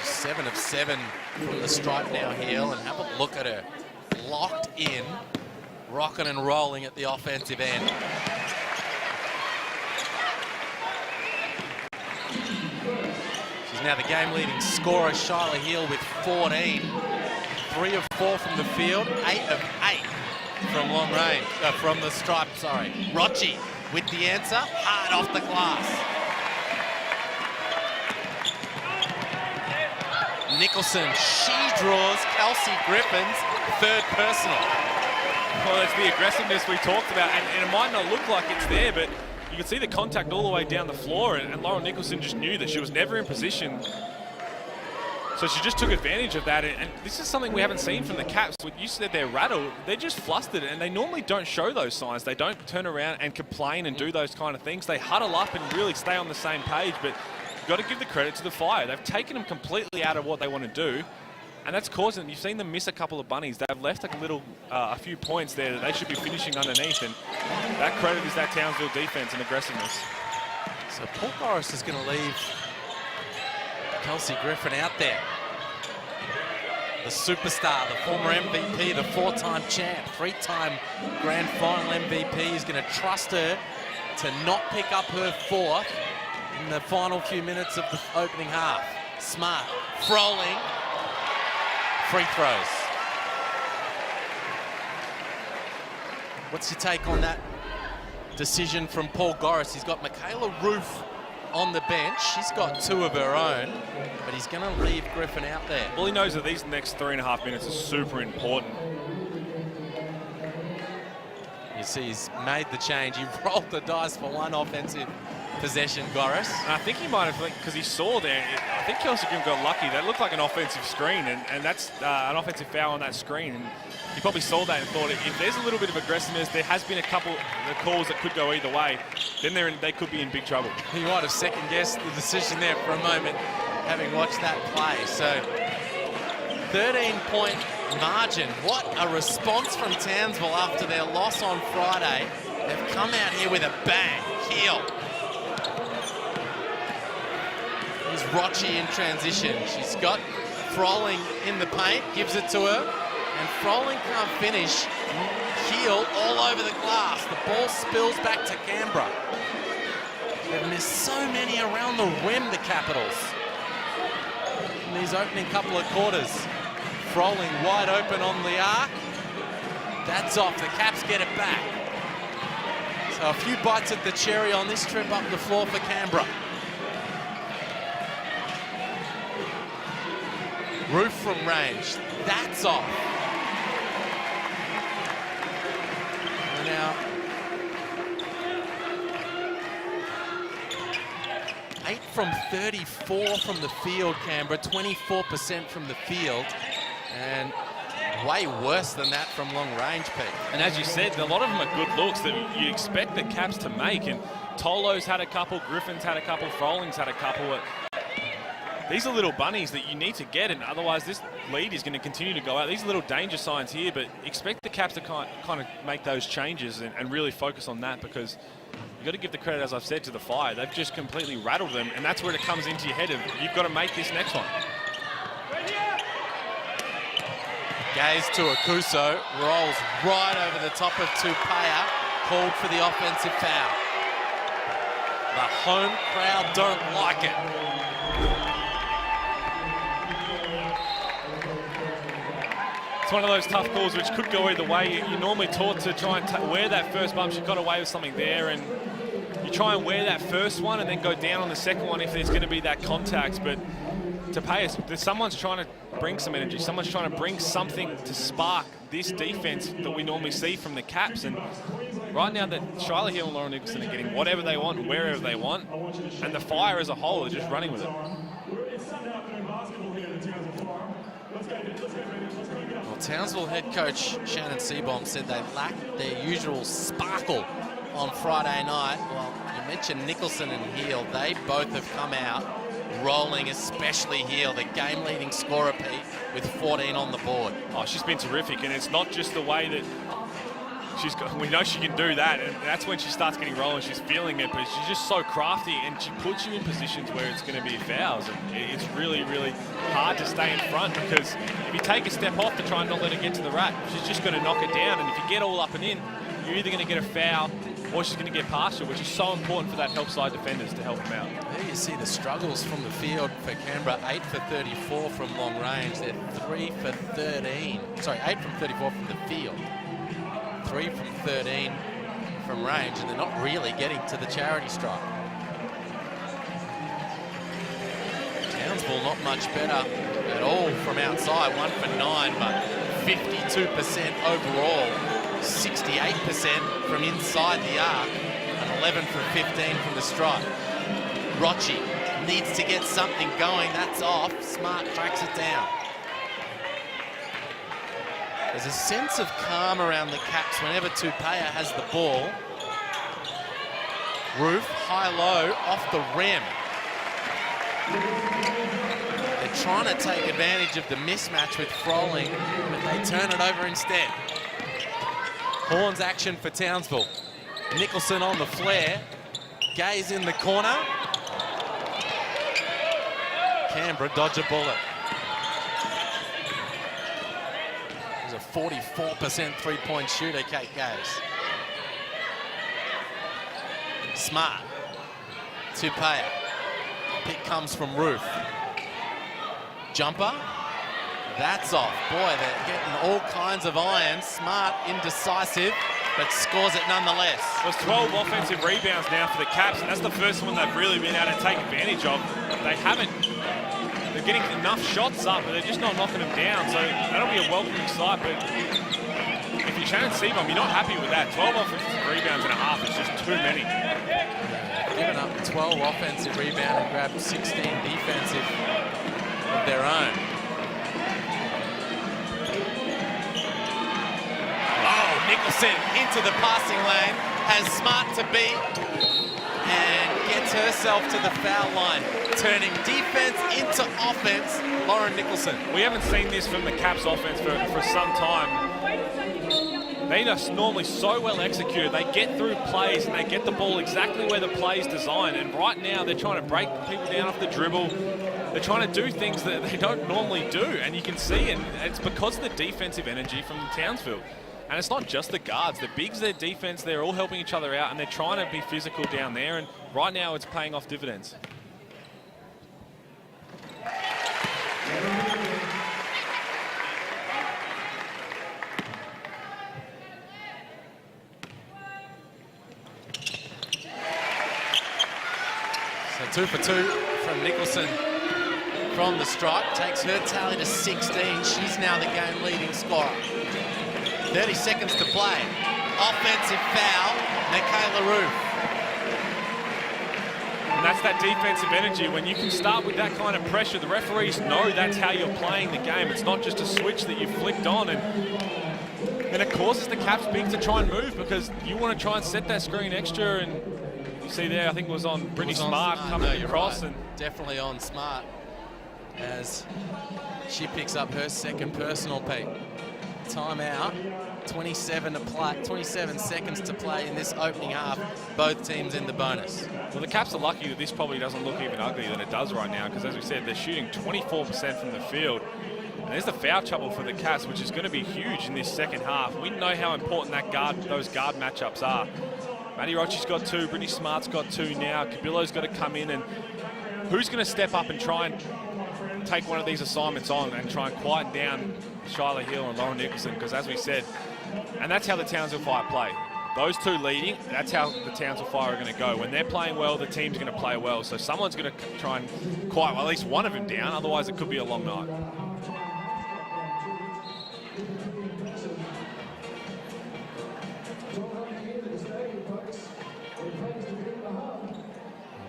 7 of 7 from the stripe now, Heel, and have a look at her. Locked in, rocking and rolling at the offensive end. She's now the game-leading scorer, Shyla Heel, with 14. 3 of 4 from the field, 8 of 8 from long range, from the stripe, sorry. Rochi with the answer, hard off the glass. Nicholson, she draws Kelsey Griffin's 3rd personal. Well, it's the aggressiveness we talked about, and it might not look like it's there, but you can see the contact all the way down the floor, and Lauren Nicholson just knew that she was never in position So she just took advantage of that, and this is something we haven't seen from the Caps. When you said they're rattled, they're just flustered, and they normally don't show those signs. They don't turn around and complain and do those kind of things. They huddle up and really stay on the same page, but you've got to give the credit to the Fire. They've taken them completely out of what they want to do, and that's causing them. You've seen them miss a couple of bunnies. They've left a few points there that they should be finishing underneath, and that credit is that Townsville defense and aggressiveness. So Paul Gorris is going to leave Kelsey Griffin out there. The superstar, the former MVP, the 4-time champ, 3-time grand final MVP is going to trust her to not pick up her 4th in the final few minutes of the opening half. Smart, Froling, free throws. What's your take on that decision from Paul Gorris? He's got Michaela Roof on the bench. She's got 2 of her own, but he's going to leave Griffin out there. Well, he knows that these next 3.5 minutes are super important. You see he's made the change. He rolled the dice for one offensive possession, Gorris. And I think he might have, because he saw there, I think Kelsey Griffin got lucky. That looked like an offensive screen, and that's an offensive foul on that screen. And he probably saw that and thought, if there's a little bit of aggressiveness, there has been a couple of calls that could go either way, then they could be in big trouble. He might have second-guessed the decision there for a moment, having watched that play. So, 13-point margin. What a response from Townsville after their loss on Friday. They've come out here with a bang. Heel. Here's Rochi in transition. She's got Froling in the paint, gives it to her. And Froling can't finish. Heel all over the glass. The ball spills back to Canberra. They've missed so many around the rim, the Capitals, in these opening couple of quarters. Froling wide open on the arc. That's off. The Caps get it back. So a few bites at the cherry on this trip up the floor for Canberra. Roof from range. That's off. Now, 8 from 34 from the field, Canberra, 24% from the field, and way worse than that from long range, Pete. And as you said, a lot of them are good looks that you expect the Caps to make, and Tolo's had a couple, Griffin's had a couple, Froling's had a couple. These are little bunnies that you need to get, and otherwise this lead is going to continue to go out. These are little danger signs here, but expect the Caps to kind of make those changes and really focus on that, because you've got to give the credit, as I've said, to the Fire. They've just completely rattled them, and that's where it comes into your head of you've got to make this next one. Gaze to Akuso, rolls right over the top of Tupaya, called for the offensive foul. The home crowd don't like it. It's one of those tough calls which could go either way. You're normally taught to try and wear that first bump. She got away with something there, and you try and wear that first one and then go down on the second one if there's going to be that contact. But to pay us, someone's trying to bring some energy. Someone's trying to bring something to spark this defense that we normally see from the Caps. And right now, that Shyla Hill and Lauren Nicholson are getting whatever they want, wherever they want, and the Fire as a whole are just running with it. Well, Townsville head coach Shannon Seabohm said they lacked their usual sparkle on Friday night. Well, you mentioned Nicholson and Heel. They both have come out rolling, especially Heel, the game-leading scorer, Pete, with 14 on the board. Oh, she's been terrific, and it's not just the way that we know she can do that, and that's when she starts getting rolling. She's feeling it, but she's just so crafty, and she puts you in positions where it's going to be fouls. And it's really, really hard to stay in front, because if you take a step off to try and not let her get to the rack, she's just going to knock it down. And if you get all up and in, you're either going to get a foul or she's going to get past you, which is so important for that help side defenders to help them out. There you see the struggles from the field for Canberra. 8 for 34 from long range. They're 3 for 13. Sorry, 8 from 34 from the field. 3 from 13 from range, and they're not really getting to the charity stripe. Townsville not much better at all from outside. 1 for 9, but 52% overall. 68% from inside the arc, and 11 from 15 from the stripe. Rochi needs to get something going. That's off. Smart tracks it down. There's a sense of calm around the Caps whenever Tupaia has the ball. Roof, high-low, off the rim. They're trying to take advantage of the mismatch with Froling, but they turn it over instead. Horns action for Townsville. Nicholson on the flare. Gaze in the corner. Canberra dodge a bullet. There's a 44% three-point shooter, Kate Gaze. Smart. Tupaia. Pick comes from Roof. Jumper. That's off. Boy, they're getting all kinds of irons. Smart, indecisive, but scores it nonetheless. There's 12 offensive rebounds now for the Caps, and that's the first one they've really been able to take advantage of. They haven't. They're getting enough shots up, but they're just not knocking them down. So that'll be a welcoming sight. But if you're Shannon Seaborn, you're not happy with that. 12 offensive rebounds and a half is just too many. Giving up 12 offensive rebound and grabbed 16 defensive of their own. Oh, Nicholson into the passing lane, has Smart to beat, and gets herself to the foul line, turning defense into offense. Lauren Nicholson. We haven't seen this from the Caps offense for some time. They are normally so well executed. They get through plays and they get the ball exactly where the play's designed. And right now they're trying to break people down off the dribble. They're trying to do things that they don't normally do. And you can see it. It's because of the defensive energy from Townsville. And it's not just the guards. The bigs, their defense, they're all helping each other out and they're trying to be physical down there. And right now it's paying off dividends. So 2 for 2 from Nicholson from the stripe. Takes her tally to 16. She's now the game leading scorer. 30 seconds to play. Offensive foul, Michaela Roof. And that's that defensive energy. When you can start with that kind of pressure, the referees know that's how you're playing the game. It's not just a switch that you flicked on. And it causes the Caps big to try and move because you want to try and set that screen extra. And you see there, I think it was on Brittany Smart coming across. Right. And definitely on Smart as she picks up her second personal, Pete. Timeout, 27 to play, 27 seconds to play in this opening half. Both teams in the bonus. Well, the Caps are lucky that this probably doesn't look even uglier than it does right now because, as we said, they're shooting 24% from the field. And there's the foul trouble for the Caps, which is going to be huge in this second half. We know how important those guard matchups are. Maddie Rochi's got 2, Brittany Smart's got 2 now. Cabillo's got to come in, and who's going to step up and try and take one of these assignments on and try and quieten down Shyla Hill and Lauren Nicholson? Because as we said, and that's how the Townsville Fire play. Those two leading, that's how the Townsville Fire are going to go. When they're playing well, the team's going to play well. So someone's going to try and quiet at least one of them down. Otherwise, it could be a long night.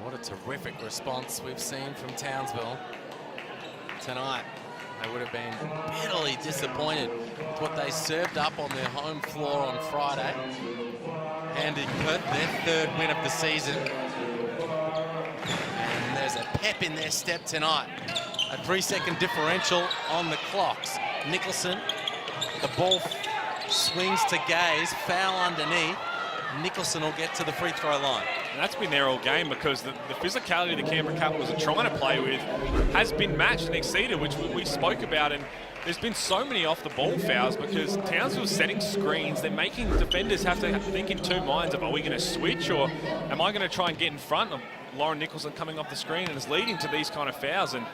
What a terrific response we've seen from Townsville tonight. They would have been bitterly disappointed with what they served up on their home floor on Friday, handing Perth their 3rd win of the season. And there's a pep in their step tonight. A 3-second differential on the clocks. Nicholson, the ball swings to Gaze, foul underneath. Nicholson will get to the free throw line. And that's been there all game because the physicality the Canberra Capitals are trying to play with has been matched and exceeded, which we spoke about. And there's been so many off-the-ball fouls because Townsville's setting screens. They're making defenders have to think in 2 minds of, are we going to switch or am I going to try and get in front of Lauren Nicholson coming off the screen? And it's leading to these kind of fouls. And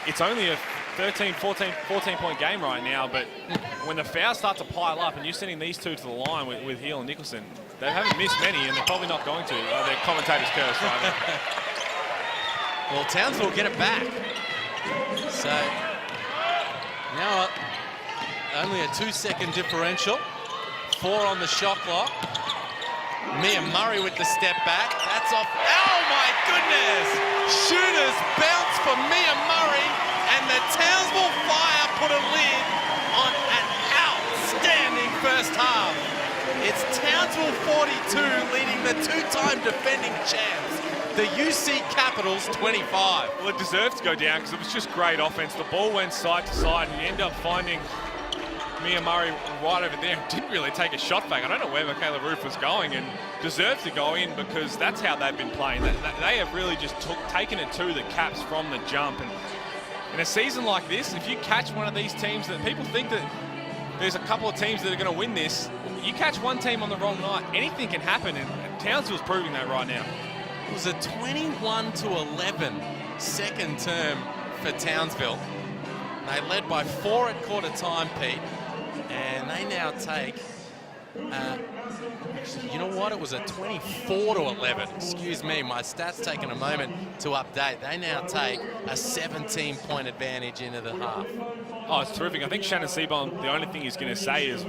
it's only a 14-point game right now, but when the fouls start to pile up and you're sending these two to the line with Hill and Nicholson, they haven't missed many and they're probably not going to. Their commentator's curse, right? Well, Townsville will get it back. So now only a 2-second differential. 4 on the shot clock. Mia Murray with the step back. That's off. Oh my goodness! Shooters bounce for Mia Murray, and the Townsville Fire put a lid on an outstanding first half. It's Townsville 42 leading the two-time defending champs, the UC Capitals 25. Well, it deserved to go down because it was just great offense. The ball went side to side, and you end up finding Mia Murray right over there. Didn't really take a shot back. I don't know where Michaela Roof was going, and deserves to go in because that's how they've been playing. They have really just taken it to the Caps from the jump. And in a season like this, if you catch one of these teams that people think that there's a couple of teams that are going to win this, you catch one team on the wrong night, anything can happen, and Townsville's proving that right now. It was a 21-11 second term for Townsville. They led by 4 at quarter time, Pete, and they now take, actually, you know what? It was a 24-11. Excuse me, my stats taking a moment to update. They now take a 17-point advantage into the half. Oh, it's terrific. I think Shannon Seaborn, the only thing he's going to say is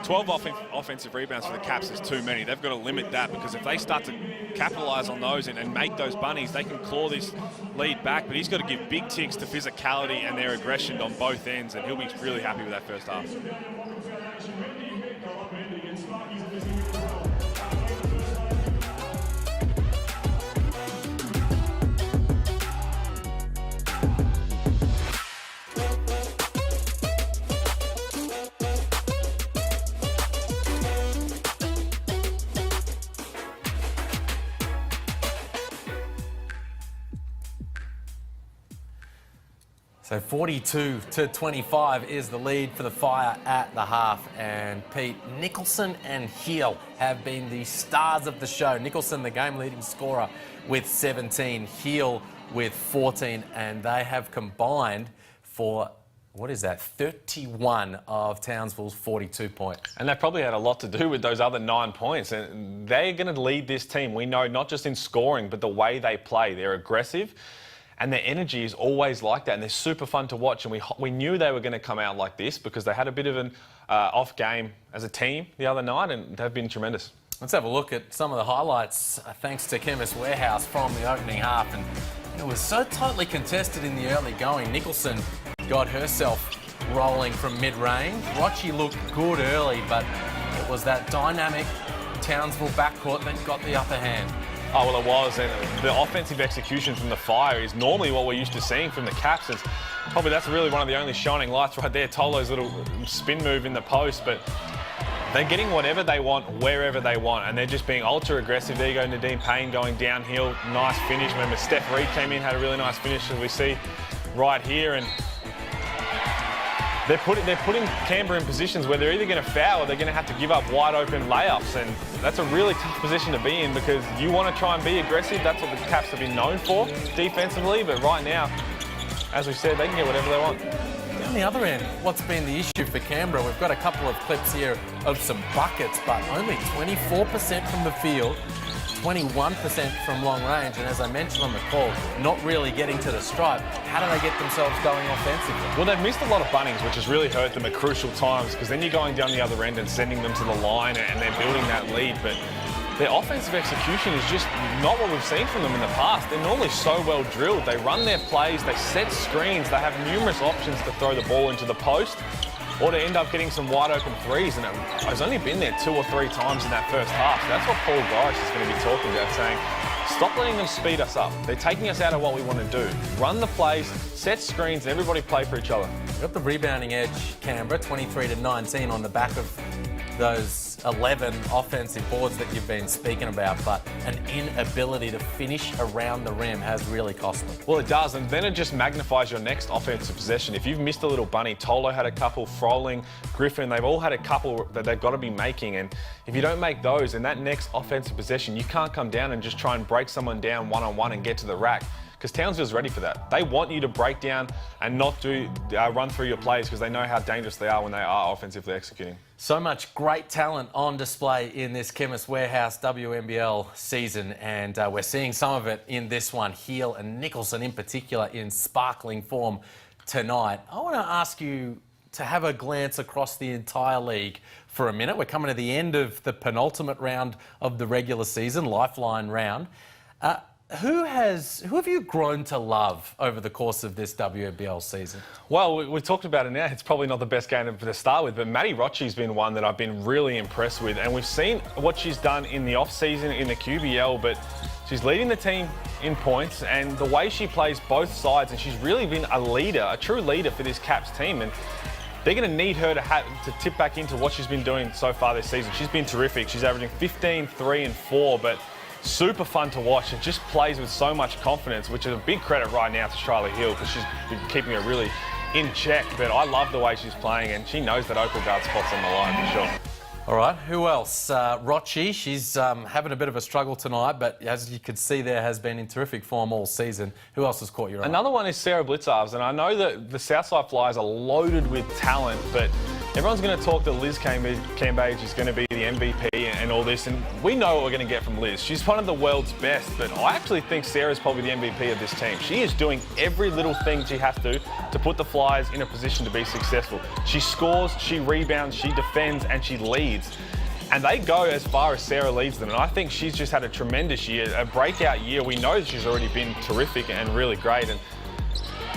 12 offensive rebounds for the Caps is too many. They've got to limit that because if they start to capitalise on those and make those bunnies, they can claw this lead back. But he's got to give big ticks to physicality and their aggression on both ends, and he'll be really happy with that first half. So 42-25 is the lead for the Fire at the half. And Pete, Nicholson and Heel have been the stars of the show. Nicholson, the game-leading scorer, with 17. Heel with 14. And they have combined for, what is that, 31 of Townsville's 42 points. And that probably had a lot to do with those other 9 points. And they're going to lead this team. We know not just in scoring, but the way they play. They're aggressive. And their energy is always like that, and they're super fun to watch. And we knew they were going to come out like this because they had a bit of an off game as a team the other night, and they've been tremendous. Let's have a look at some of the highlights, thanks to Chemist Warehouse from the opening half. And it was so tightly contested in the early going. Nicholson got herself rolling from mid-range. Rochi looked good early, but it was that dynamic Townsville backcourt that got the upper hand. Oh, well, it was, and the offensive execution from the Fire is normally what we're used to seeing from the Caps. It's probably that's really one of the only shining lights right there. Tolo's little spin move in the post, but they're getting whatever they want, wherever they want, and they're just being ultra aggressive. There you go, Nadine Payne going downhill, nice finish. Remember, Steph Reed came in, had a really nice finish, as we see right here, and they're putting Canberra in positions where they're either going to foul or they're going to have to give up wide open layups, and that's a really tough position to be in because you want to try and be aggressive. That's what the Caps have been known for defensively, but right now, as we said, they can get whatever they want. On the other end, what's been the issue for Canberra? We've got a couple of clips here of some buckets, but only 24% from the field, 21% from long range, and as I mentioned on the call, not really getting to the stripe. How do they get themselves going offensively? Well, they've missed a lot of bunnies, which has really hurt them at crucial times because then you're going down the other end and sending them to the line and they're building that lead. But their offensive execution is just not what we've seen from them in the past. They're normally so well drilled. They run their plays, they set screens, they have numerous options to throw the ball into the post or to end up getting some wide open threes, and it has only been there 2 or 3 times in that first half. So that's what Paul Gorish is going to be talking about, saying, stop letting them speed us up. They're taking us out of what we want to do. Run the plays, set screens, and everybody play for each other. Got the rebounding edge, Canberra, 23-19 on the back of those 11 offensive boards that you've been speaking about, but an inability to finish around the rim has really cost them. Well, it does, and then it just magnifies your next offensive possession. If you've missed a little bunny, Tolo had a couple, Froling, Griffin, they've all had a couple that they've got to be making, and if you don't make those in that next offensive possession, you can't come down and just try and break someone down one-on-one and get to the rack. Because Townsville's ready for that. They want you to break down and not run through your plays because they know how dangerous they are when they are offensively executing. So much great talent on display in this Chemist Warehouse WNBL season, and we're seeing some of it in this one. Heel and Nicholson in particular in sparkling form tonight. I want to ask you to have a glance across the entire league for a minute. We're coming to the end of the penultimate round of the regular season, Lifeline round. Who have you grown to love over the course of this WNBL season? Well, we talked about it now. It's probably not the best game to start with, but Maddie Rochi's been one that I've been really impressed with. And we've seen what she's done in the off-season in the QBL, but she's leading the team in points, and the way she plays both sides, and she's really been a leader, a true leader for this Caps team. And they're going to need her to tip back into what she's been doing so far this season. She's been terrific. She's averaging 15, 3 and 4, but super fun to watch. It just plays with so much confidence, which is a big credit right now to Charlie Hill, because she's been keeping her really in check. But I love the way she's playing, and she knows that Opal Guard spot's on the line for sure. All right, who else? Rochi, she's having a bit of a struggle tonight, but as you can see there, has been in terrific form all season. Who else has caught your eye? Another one is Sarah Blitzarves, and I know that the Southside Flyers are loaded with talent, but everyone's going to talk that Liz Cambage is going to be the MVP and all this, and we know what we're going to get from Liz. She's one of the world's best, but I actually think Sarah's probably the MVP of this team. She is doing every little thing she has to put the Flyers in a position to be successful. She scores, she rebounds, she defends, and she leads. And they go as far as Sarah leads them. And I think she's just had a tremendous year, a breakout year. We know that she's already been terrific and really great. And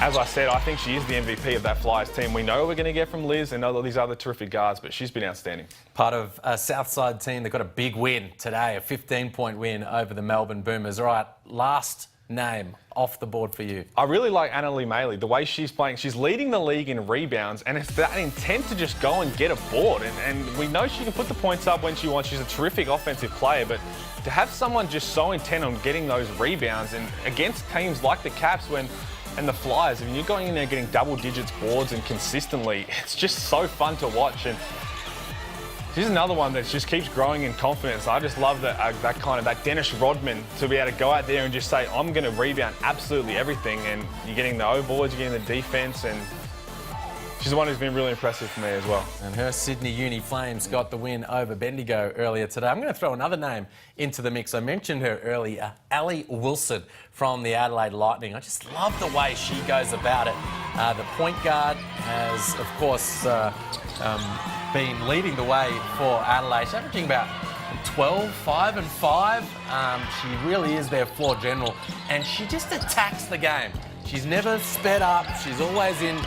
as I said, I think she is the MVP of that Flyers team. We know what we're going to get from Liz and all these other terrific guards, but she's been outstanding. Part of a Southside team that got a big win today, a 15-point win over the Melbourne Boomers. All right, last name off the board for you. I really like Annalie Maley, the way she's playing. She's leading the league in rebounds, and it's that intent to just go and get a board. And we know she can put the points up when she wants. She's a terrific offensive player, but to have someone just so intent on getting those rebounds, and against teams like the Caps and the Flyers, I mean, you're going in there getting double digits boards and consistently, it's just so fun to watch. And she's another one that just keeps growing in confidence. I just love that Dennis Rodman to be able to go out there and just say, I'm going to rebound absolutely everything. And you're getting the O-boards, you're getting the defense, and she's the one who's been really impressive for me as well. And her Sydney Uni Flames got the win over Bendigo earlier today. I'm going to throw another name into the mix. I mentioned her earlier, Ali Wilson from the Adelaide Lightning. I just love the way she goes about it. The point guard has, of course, been leading the way for Adelaide. She's averaging about 12, 5 and 5. She really is their floor general, and she just attacks the game. She's never sped up. She's always in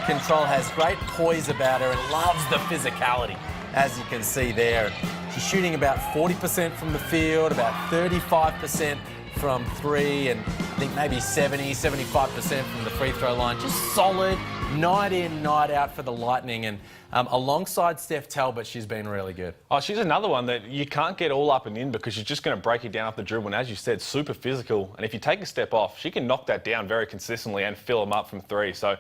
control, has great poise about her, and loves the physicality, as you can see there. She's shooting about 40% from the field, about 35% from three, and I think maybe 75% from the free throw line. Just solid, night in, night out for the Lightning. And alongside Steph Talbot, she's been really good. Oh, she's another one that you can't get all up and in, because she's just going to break you down off the dribble. And as you said, super physical. And if you take a step off, she can knock that down very consistently and fill them up from three. So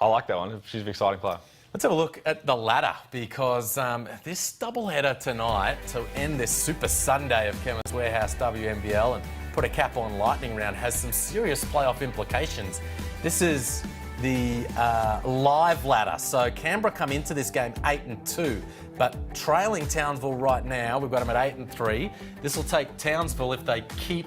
I like that one. She's an exciting player. Let's have a look at the ladder, because this doubleheader tonight to end this Super Sunday of Chemist Warehouse WNBL and put a cap on Lightning round has some serious playoff implications. This is the live ladder. So Canberra come into this game 8-2, but trailing Townsville right now. We've got them at 8-3. This will take Townsville, if they keep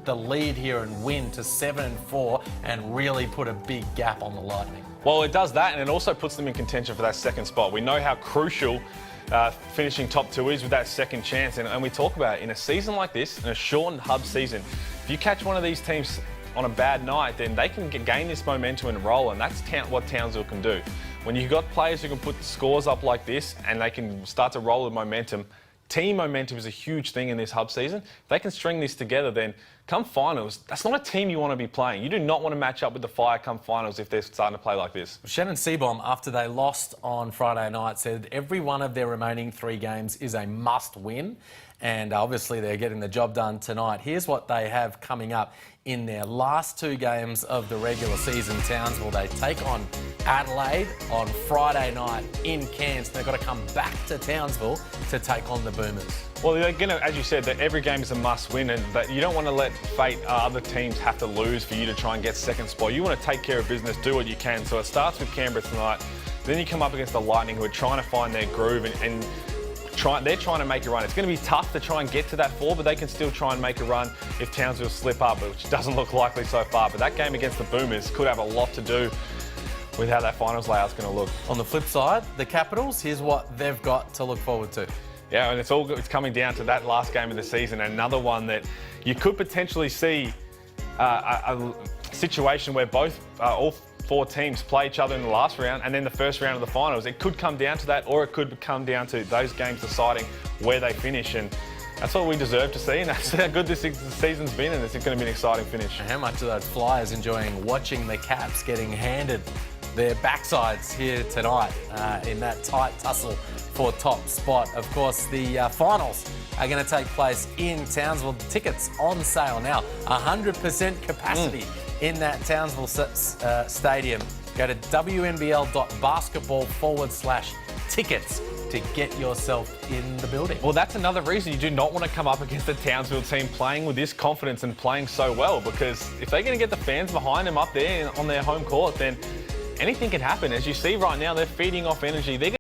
the lead here and win, to 7-4 and really put a big gap on the Lightning. Well, it does that, and it also puts them in contention for that second spot. We know how crucial finishing top two is with that second chance, and we talk about it in a season like this, in a shortened hub season. If you catch one of these teams on a bad night, then they can gain this momentum and roll, and that's what Townsville can do. When you've got players who can put the scores up like this and they can start to roll with momentum, team momentum is a huge thing in this hub season. If they can string this together, then come finals, that's not a team you want to be playing. You do not want to match up with the Fire come finals if they're starting to play like this. Shannon Seabohm, after they lost on Friday night, said every one of their remaining 3 games is a must-win, and obviously they're getting the job done tonight. Here's what they have coming up in their last 2 games of the regular season. Townsville, they take on Adelaide on Friday night in Cairns. They've got to come back to Townsville to take on the Boomers. Well, they're going to, as you said, that every game is a must-win, and that you don't want to let fate other teams have to lose for you to try and get second spot. You want to take care of business, do what you can. So it starts with Canberra tonight. Then you come up against the Lightning, who are trying to find their groove, and they're trying to make a run. It's going to be tough to try and get to that 4, but they can still try and make a run if Townsville slip up, which doesn't look likely so far. But that game against the Boomers could have a lot to do with how that finals layout's going to look. On the flip side, the Capitals, here's what they've got to look forward to. Yeah, and it's coming down to that last game of the season, another one that you could potentially see a situation where all 4 teams play each other in the last round and then the first round of the finals. It could come down to that, or it could come down to those games deciding where they finish, and that's what we deserve to see, and that's how good this season's been, and it's going to be an exciting finish. And how much of those Flyers enjoying watching the Caps getting handed their backsides here tonight in that tight tussle for top spot. Of course, the finals are going to take place in Townsville. Tickets on sale now, 100% capacity in that Townsville Stadium. Go to wnbl.basketball/tickets to get yourself in the building. Well, that's another reason you do not want to come up against the Townsville team playing with this confidence and playing so well, because if they're going to get the fans behind them up there on their home court, then anything can happen. As you see right now, they're feeding off energy. They're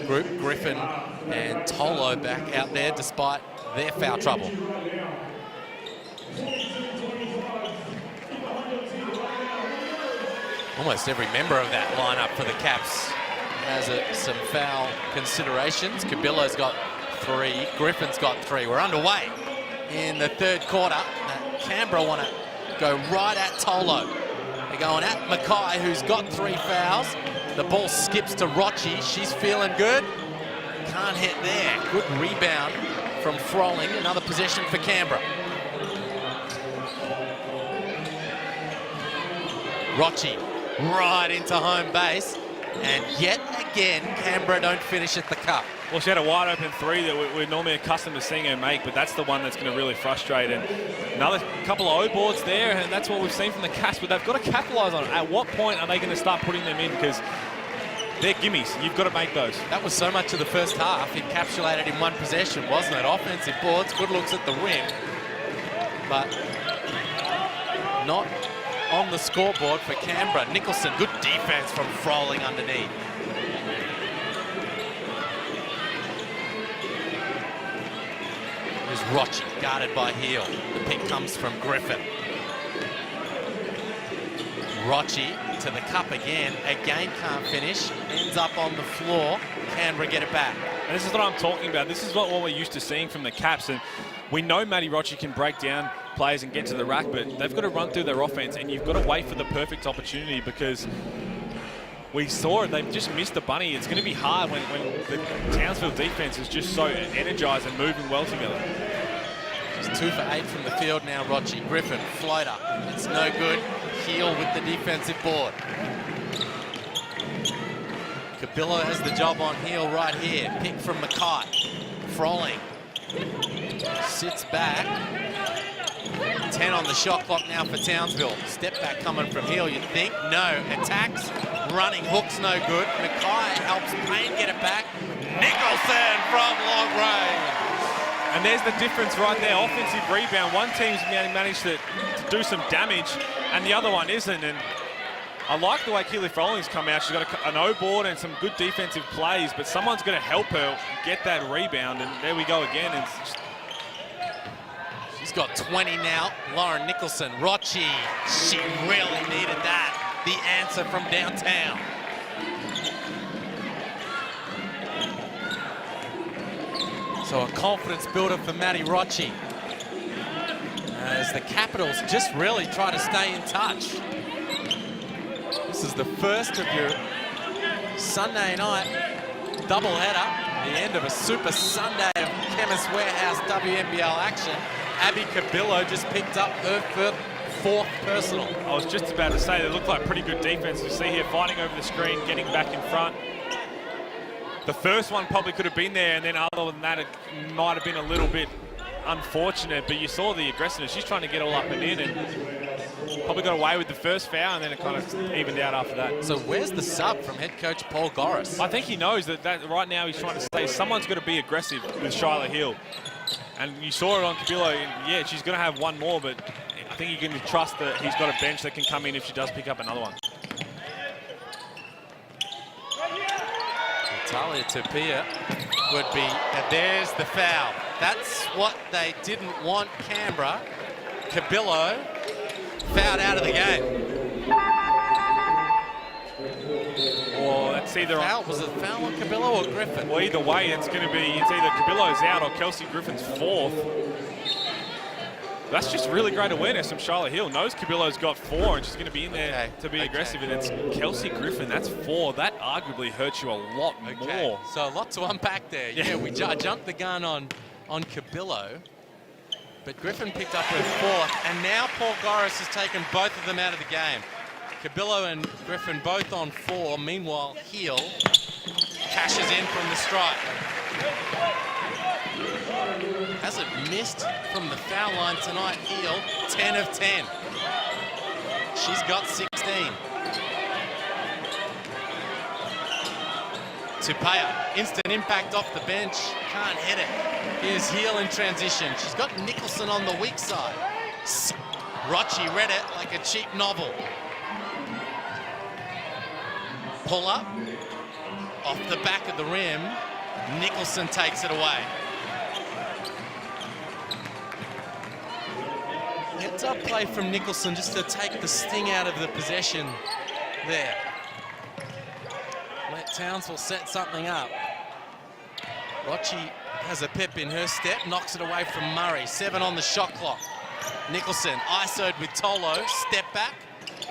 Group, Griffin and Tolo back out there despite their foul trouble. Almost every member of that lineup for the Caps has some foul considerations. Cabillo's got 3, Griffin's got 3. We're underway in the third quarter. Canberra want to go right at Tolo. They're going at Mackay, who's got 3 fouls. The ball skips to Rochi. She's feeling good. Can't hit there. Good rebound from Froling. Another possession for Canberra. Rochi right into home base. And yet again, Canberra don't finish at the cup. Well, she had a wide open 3 that we're normally accustomed to seeing her make, but that's the one that's going to really frustrate. And another couple of O-boards there, and that's what we've seen from the Caps, but they've got to capitalise on it. At what point are they going to start putting them in? Because they're gimmies. You've got to make those. That was so much of the first half encapsulated in one possession, wasn't it? Offensive boards, good looks at the rim, but not on the scoreboard for Canberra. Nicholson, good defense from Froling underneath. There's Rochi, guarded by Heel. The pick comes from Griffin. Rochi to the cup again can't finish, ends up on the floor. Canberra get it back. And this is what I'm talking about. This is what we're used to seeing from the Caps. And we know Maddie Rochi can break down players and get to the rack, but they've got to run through their offense, and you've got to wait for the perfect opportunity, because we saw it, they've just missed the bunny. It's going to be hard when the Townsville defense is just so energized and moving well together. It's 2 for 8 from the field now, Rochi. Griffin, floater, it's no good. Heel with the defensive board. Cabillo has the job on Heel right here. Pick from Mackay. Froling sits back. 10 on the shot clock now for Townsville. Step back coming from Heel, you'd think. No, attacks, running hooks, no good. Mackay helps Payne get it back. Nicholson from long range. And there's the difference right there. Offensive rebound. One team's managed to do some damage, and the other one isn't. And I like the way Keely Frolling's come out. She's got an O-board and some good defensive plays, but someone's going to help her get that rebound. And there we go again. And she's got 20 now. Lauren Nicholson. Rochi. She really needed that. The answer from downtown. So a confidence builder for Maddie Rochi. As the Capitals just really try to stay in touch. This is the first of your Sunday night doubleheader. The end of a Super Sunday of Chemist Warehouse WNBL action. Abby Cabillo just picked up her fourth personal. I was just about to say, they look like pretty good defense. You see here fighting over the screen, getting back in front. The first one probably could have been there, and then other than that, it might have been a little bit unfortunate, but you saw the aggressiveness. She's trying to get all up and in, and probably got away with the first foul, and then it kind of evened out after that. So where's the sub from head coach Paul Goris? I think he knows that right now he's trying to say someone's got to be aggressive with Shyla Hill. And you saw it on Cabillo, and yeah, she's going to have one more, but I think you can trust that he's got a bench that can come in if she does pick up another one. Natalia Tapia would be, and there's the foul. That's what they didn't want. Canberra. Cabillo fouled out of the game. Or that's either foul. Was it foul on Cabillo or Griffin? Well, either way, it's going to be, it's either Cabillo's out or Kelsey Griffin's fourth. That's just really great awareness from Shyla Hill. Knows Cabillo's got 4 and she's going to be in there to be aggressive. And it's Kelsey Griffin, that's 4. That arguably hurts you a lot more. So a lot to unpack there. Yeah, we jumped the gun on Cabillo. But Griffin picked up her 4th. And now Paul Goris has taken both of them out of the game. Cabillo and Griffin both on 4. Meanwhile, Hill cashes in from the strike. Hasn't missed from the foul line tonight. Hill, 10 of 10. She's got 16. Tupaya, instant impact off the bench. Can't hit it. Here's Hill in transition. She's got Nicholson on the weak side. Rochi read it like a cheap novel. Pull up. Off the back of the rim. Nicholson takes it away. Heads up play from Nicholson just to take the sting out of the possession there. Let Townsville set something up. Rochi has a pep in her step, knocks it away from Murray. 7 on the shot clock. Nicholson isoed with Tolo, step back,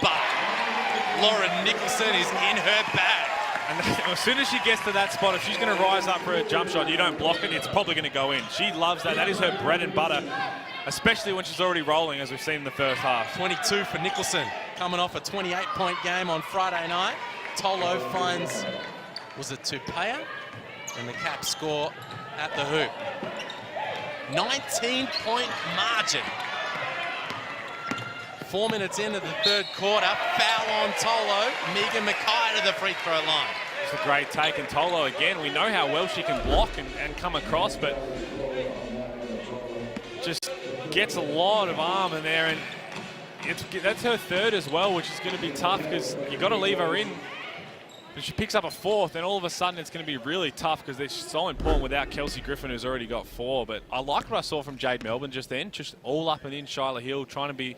but Lauren Nicholson is in her bag. And as soon as she gets to that spot, if she's going to rise up for a jump shot, you don't block it, it's probably going to go in. She loves that. That is her bread and butter, especially when she's already rolling, as we've seen in the first half. 22 for Nicholson, coming off a 28-point game on Friday night. Tolo finds, was it Tupaya? And the Caps score at the hoop. 19-point margin. 4 minutes into the third quarter, foul on Tolo. Megan Mackay to the free throw line. It's a great take, and Tolo again, we know how well she can block and come across, but just gets a lot of arm in there, and that's her 3rd as well, which is going to be tough because you got to leave her in. If she picks up a 4th, then all of a sudden it's going to be really tough because they're so important without Kelsey Griffin, who's already got 4. But I like what I saw from Jade Melbourne just then, just all up and in Shyla Hill, trying to be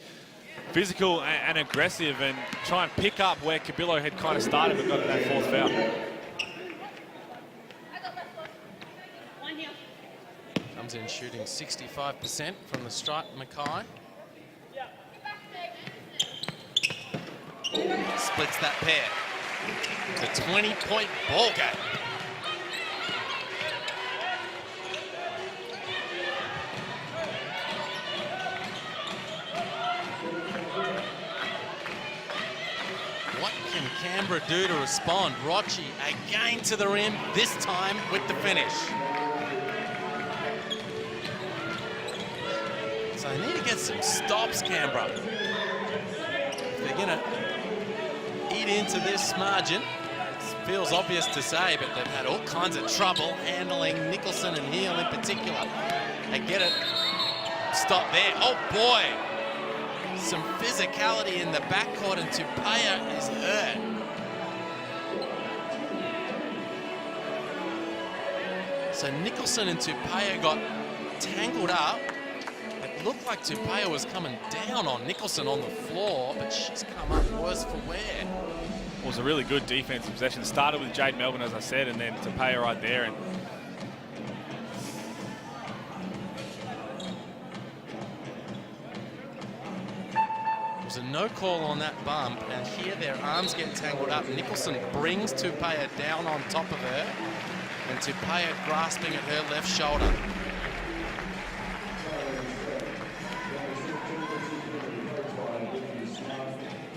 physical and aggressive and try and pick up where Cabillo had kind of started but got that 4th foul. Comes in shooting 65% from the stripe, Mackay. Splits that pair. It's a 20-point ball game. What can Canberra do to respond? Rochi again to the rim, this time with the finish. So they need to get some stops, Canberra. If they're going to eat into this margin, it feels obvious to say, but they've had all kinds of trouble handling Nicholson and Hill in particular. They get it. Stop there. Oh, boy. Some physicality in the backcourt, and Tupaya is hurt. So Nicholson and Tupaya got tangled up. It looked like Tupaya was coming down on Nicholson on the floor, but she's come up worse for wear. It was a really good defensive possession. Started with Jade Melbourne, as I said, and then Tupaya right there. And there was a no call on that bump, and here their arms get tangled up. Nicholson brings Tupaya down on top of her, and Tupaya grasping at her left shoulder.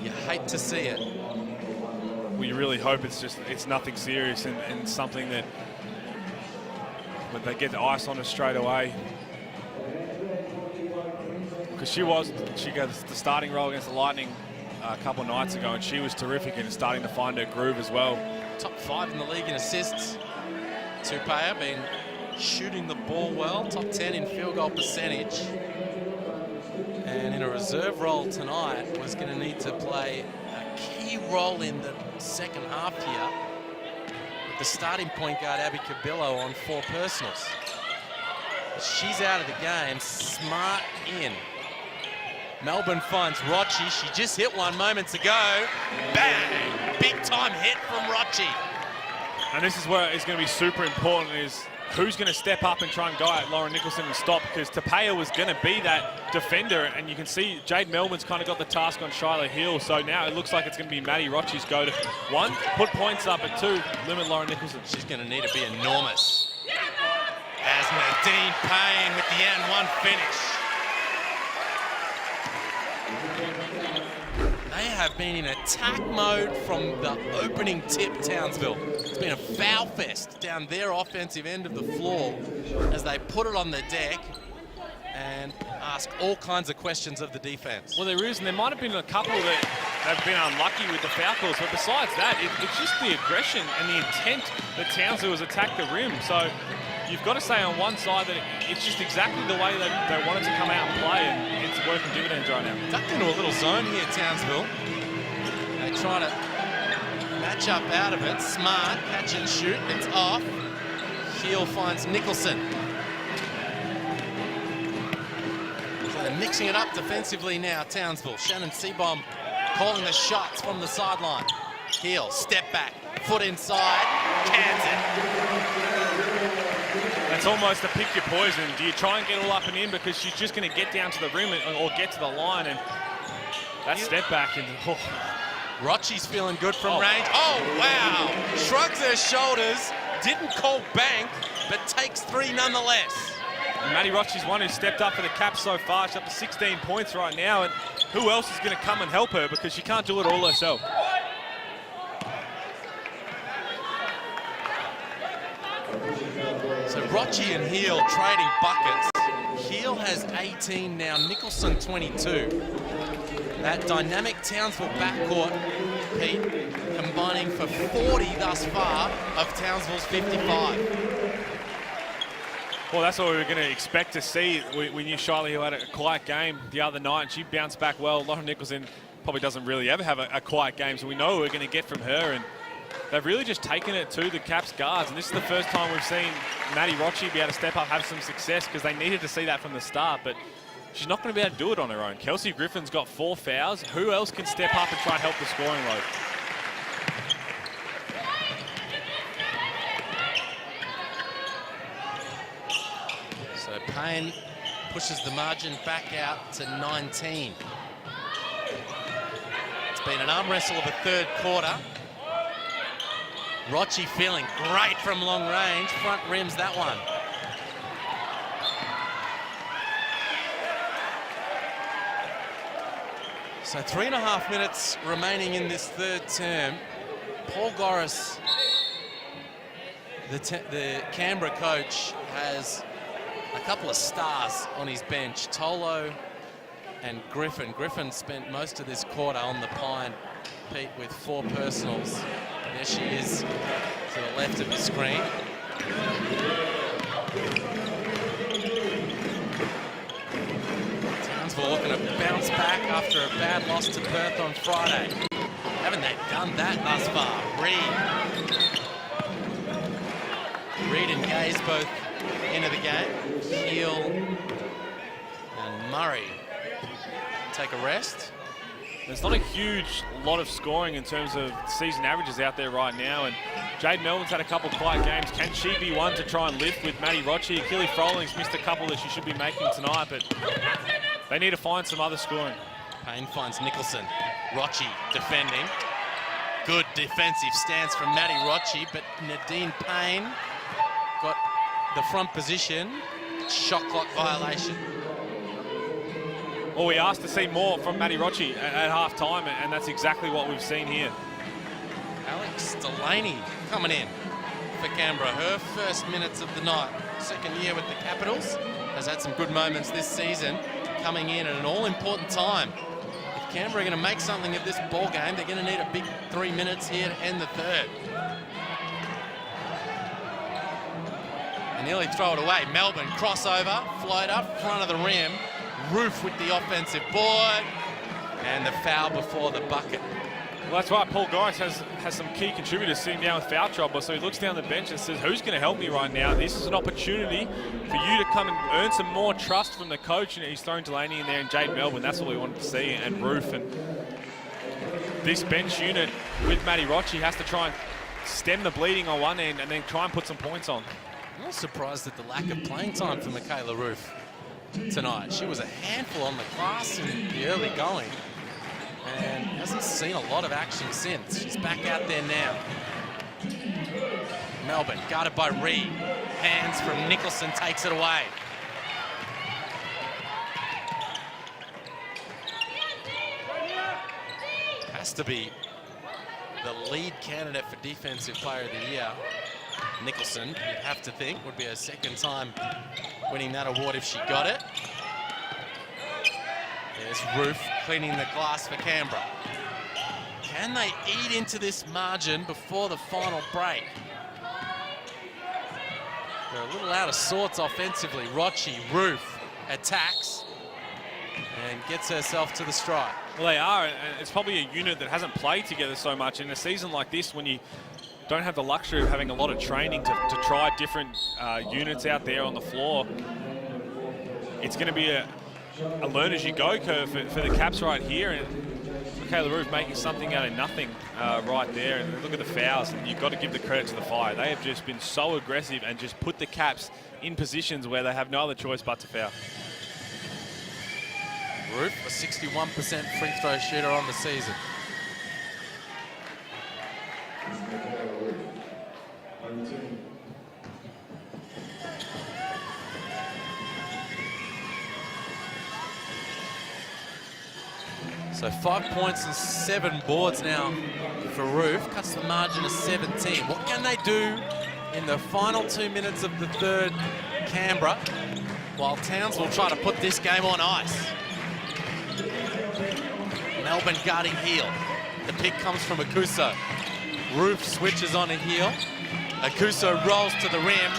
You hate to see it. we really hope it's nothing serious and something that they get the ice on her straight away. Because she got the starting role against the Lightning a couple of nights ago, and she was terrific and starting to find her groove as well. Top 5 in the league in assists. Tupaya been shooting the ball well, top 10 in field goal percentage. And in a reserve role tonight, was going to need to play a key role in the second half here. With the starting point guard, Abby Cabillo, on 4 personals. She's out of the game. Smart in. Melbourne finds Rochi. She just hit one moments ago. Bang! Big time hit from Rochi. And this is where it's going to be super important, is who's going to step up and try and go at Lauren Nicholson and stop, because Tupaya was going to be that defender, and you can see Jade Melbourne's kind of got the task on Shiloh Hill, so now it looks like it's going to be Maddie Rochi's go to 1, put points up, at 2, limit Lauren Nicholson. She's going to need to be enormous. As Nadine Payne with the N1 finish. They have been in attack mode from the opening tip, Townsville. It's been a foul fest down their offensive end of the floor as they put it on the deck and ask all kinds of questions of the defense. Well, there is, and there might have been a couple that have been unlucky with the foul calls, but besides that, it's just the aggression and the intent that Townsville has attacked the rim. So you've got to say on one side that it's just exactly the way that they wanted to come out and play, and it's working dividends right now. Ducked into a little zone here, Townsville. They try to match up out of it. Smart, catch and shoot, it's off. Heel finds Nicholson. So they're mixing it up defensively now, Townsville. Shannon Seabohm calling the shots from the sideline. Heel, step back, foot inside, cans it. It's almost a pick your poison. Do you try and get all up and in because she's just going to get down to the rim or get to the line, and that step back and Rochi's feeling good from range. Oh, wow. Shrugs her shoulders, didn't call bank, but takes 3 nonetheless. Maddie Rochi's one who stepped up for the Caps so far. She's up to 16 points right now, and who else is going to come and help her, because she can't do it all herself. So Rochi and Heel trading buckets. Heel has 18 now, Nicholson 22. That dynamic Townsville backcourt, Pete, combining for 40 thus far of Townsville's 55. Well, that's what we were going to expect to see. We knew Shiloh Hill had a quiet game the other night, and she bounced back well. Lauren Nicholson probably doesn't really ever have a quiet game, so we know what we're going to get from her. And they've really just taken it to the Caps guards, and this is the first time we've seen Maddie Rochi be able to step up, have some success, because they needed to see that from the start, but she's not going to be able to do it on her own. Kelsey Griffin's got 4 fouls. Who else can step up and try and help the scoring load? So Payne pushes the margin back out to 19. It's been an arm wrestle of the third quarter. Rochi feeling great from long range. Front rims that one. So 3.5 minutes remaining in this third term. Paul Goris, the Canberra coach, has a couple of stars on his bench. Tolo and Griffin. Griffin spent most of this quarter on the pine, Pete, with 4 personals. There she is to the left of the screen. to bounce back after a bad loss to Perth on Friday. Haven't they done that thus far? Reed and Gaze both into the game. Heel and Murray take a rest. There's not a huge lot of scoring in terms of season averages out there right now, and Jade Melbourne's had a couple quiet games. Can she be one to try and lift with Maddie Rochi? Achille Froling's missed a couple that she should be making tonight, but they need to find some other scoring. Payne finds Nicholson. Rochi defending. Good defensive stance from Maddie Rochi, but Nadine Payne got the front position. Shot clock violation. Well, we asked to see more from Maddie Rochi at half-time, and that's exactly what we've seen here. Alex Delaney coming in for Canberra. Her first minutes of the night. Second year with the Capitals. Has had some good moments this season. Coming in at an all-important time. If Canberra are going to make something of this ball game, they're going to need a big 3 minutes here to end the third. And nearly throw it away. Melbourne crossover, floater, front of the rim. Roof with the offensive board, and the foul before the bucket. Well, that's right. Paul Geis has some key contributors sitting down with foul trouble, so he looks down the bench and says, who's going to help me right now? This is an opportunity for you to come and earn some more trust from the coach, and he's thrown Delaney in there and Jade Melbourne. That's what we wanted to see, and Roof. And this bench unit with Maddie Rochi has to try and stem the bleeding on one end and then try and put some points on. I'm not surprised at the lack of playing time for Michaela Roof tonight. She was a handful on the glass in the early going and hasn't seen a lot of action since. She's back out there now. Melbourne guarded by Reed. Hands from Nicholson, takes it away. Has to be the lead candidate for Defensive Player of the Year. Nicholson, you'd have to think, would be her second time winning that award if she got it. There's Roof cleaning the glass for Canberra. Can they eat into this margin before the final break? They're a little out of sorts offensively. Rochi, Roof attacks and gets herself to the strike. Well, they are, and it's probably a unit that hasn't played together so much. In a season like this, when you don't have the luxury of having a lot of training to try different units out there on the floor, it's going to be a learn-as-you-go curve for the Caps right here. And Michaela Roof making something out of nothing right there. And look at the fouls, and you've got to give the credit to the Fire. They have just been so aggressive and just put the Caps in positions where they have no other choice but to foul. Roof, a 61% free throw shooter on the season. So 5 points and 7 boards now for Roof. Cuts the margin to 17. What can they do in the final 2 minutes of the third, Canberra, while Townsville try to put this game on ice? Melbourne guarding heel. The pick comes from Akuso. Roof switches on a heel. Akuso rolls to the rim,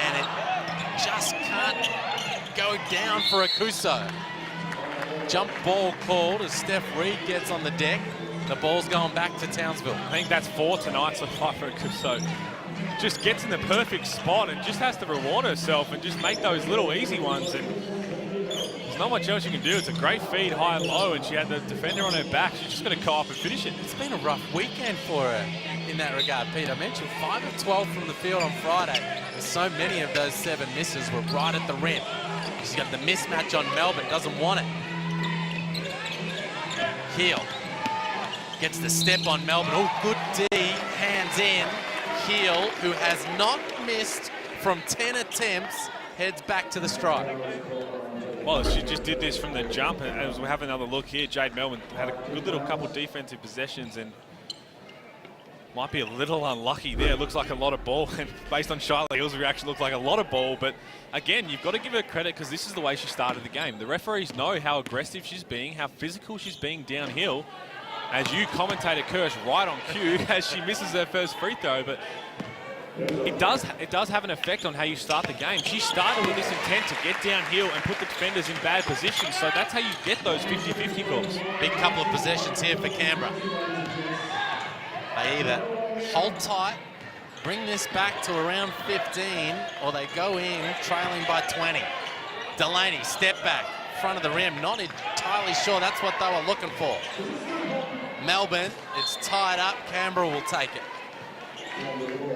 and it just can't go down for Akuso. Jump ball called as Steph Reed gets on the deck. The ball's going back to Townsville. I think that's 4 tonight so far for Akuso. Just gets in the perfect spot and just has to reward herself and just make those little easy ones. And there's not much else you can do. It's a great feed high and low, and she had the defender on her back. She's just going to go up and finish it. It's been a rough weekend for her in that regard, Pete. I mentioned 5 of 12 from the field on Friday. So many of those 7 misses were right at the rim. She's got the mismatch on Melbourne, doesn't want it. Heel gets the step on Melbourne. Oh, good D, hands in. Heel, who has not missed from 10 attempts, heads back to the strike. Well, she just did this from the jump, and as we have another look here, Jade Melbourne had a good little couple defensive possessions and might be a little unlucky there. It looks like a lot of ball, and based on Shyla Hill's reaction, looked like a lot of ball. But again, you've got to give her credit because this is the way she started the game. The referees know how aggressive she's being, how physical she's being downhill. As you commentator Kirsch right on cue as she misses her first free throw, but it does have an effect on how you start the game. She started with this intent to get downhill and put the defenders in bad positions, so that's how you get those 50-50 calls. Big couple of possessions here for Canberra. They either hold tight, bring this back to around 15, or they go in trailing by 20. Delaney, step back, front of the rim, not entirely sure that's what they were looking for. Melbourne, it's tied up, Canberra will take it.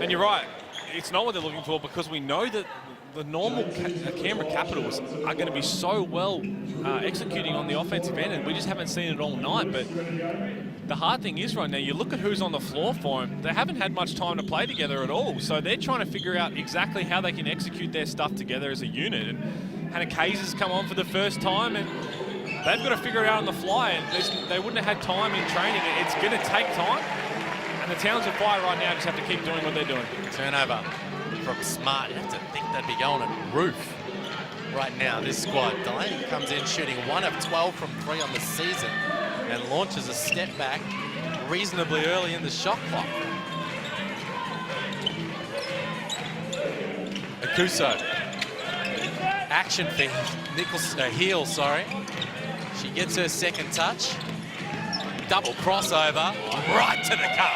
And you're right, it's not what they're looking for, because we know that the normal Canberra Capitals are going to be so well executing on the offensive end, and we just haven't seen it all night. But the hard thing is right now, you look at who's on the floor for them, they haven't had much time to play together at all. So they're trying to figure out exactly how they can execute their stuff together as a unit. And Hannah Kayser's come on for the first time, and they've got to figure it out on the fly. And they wouldn't have had time in training. It's going to take time. And the Townsville Fire right now just have to keep doing what they're doing. Turnover from Smart. You have to think they'd be going at Roof right now, this squad. Delaney comes in shooting 1 of 12 from 3 on the season and launches a step back reasonably early in the shot clock. Akuso. Action for Heel, sorry. She gets her second touch. Double crossover, right to the cup.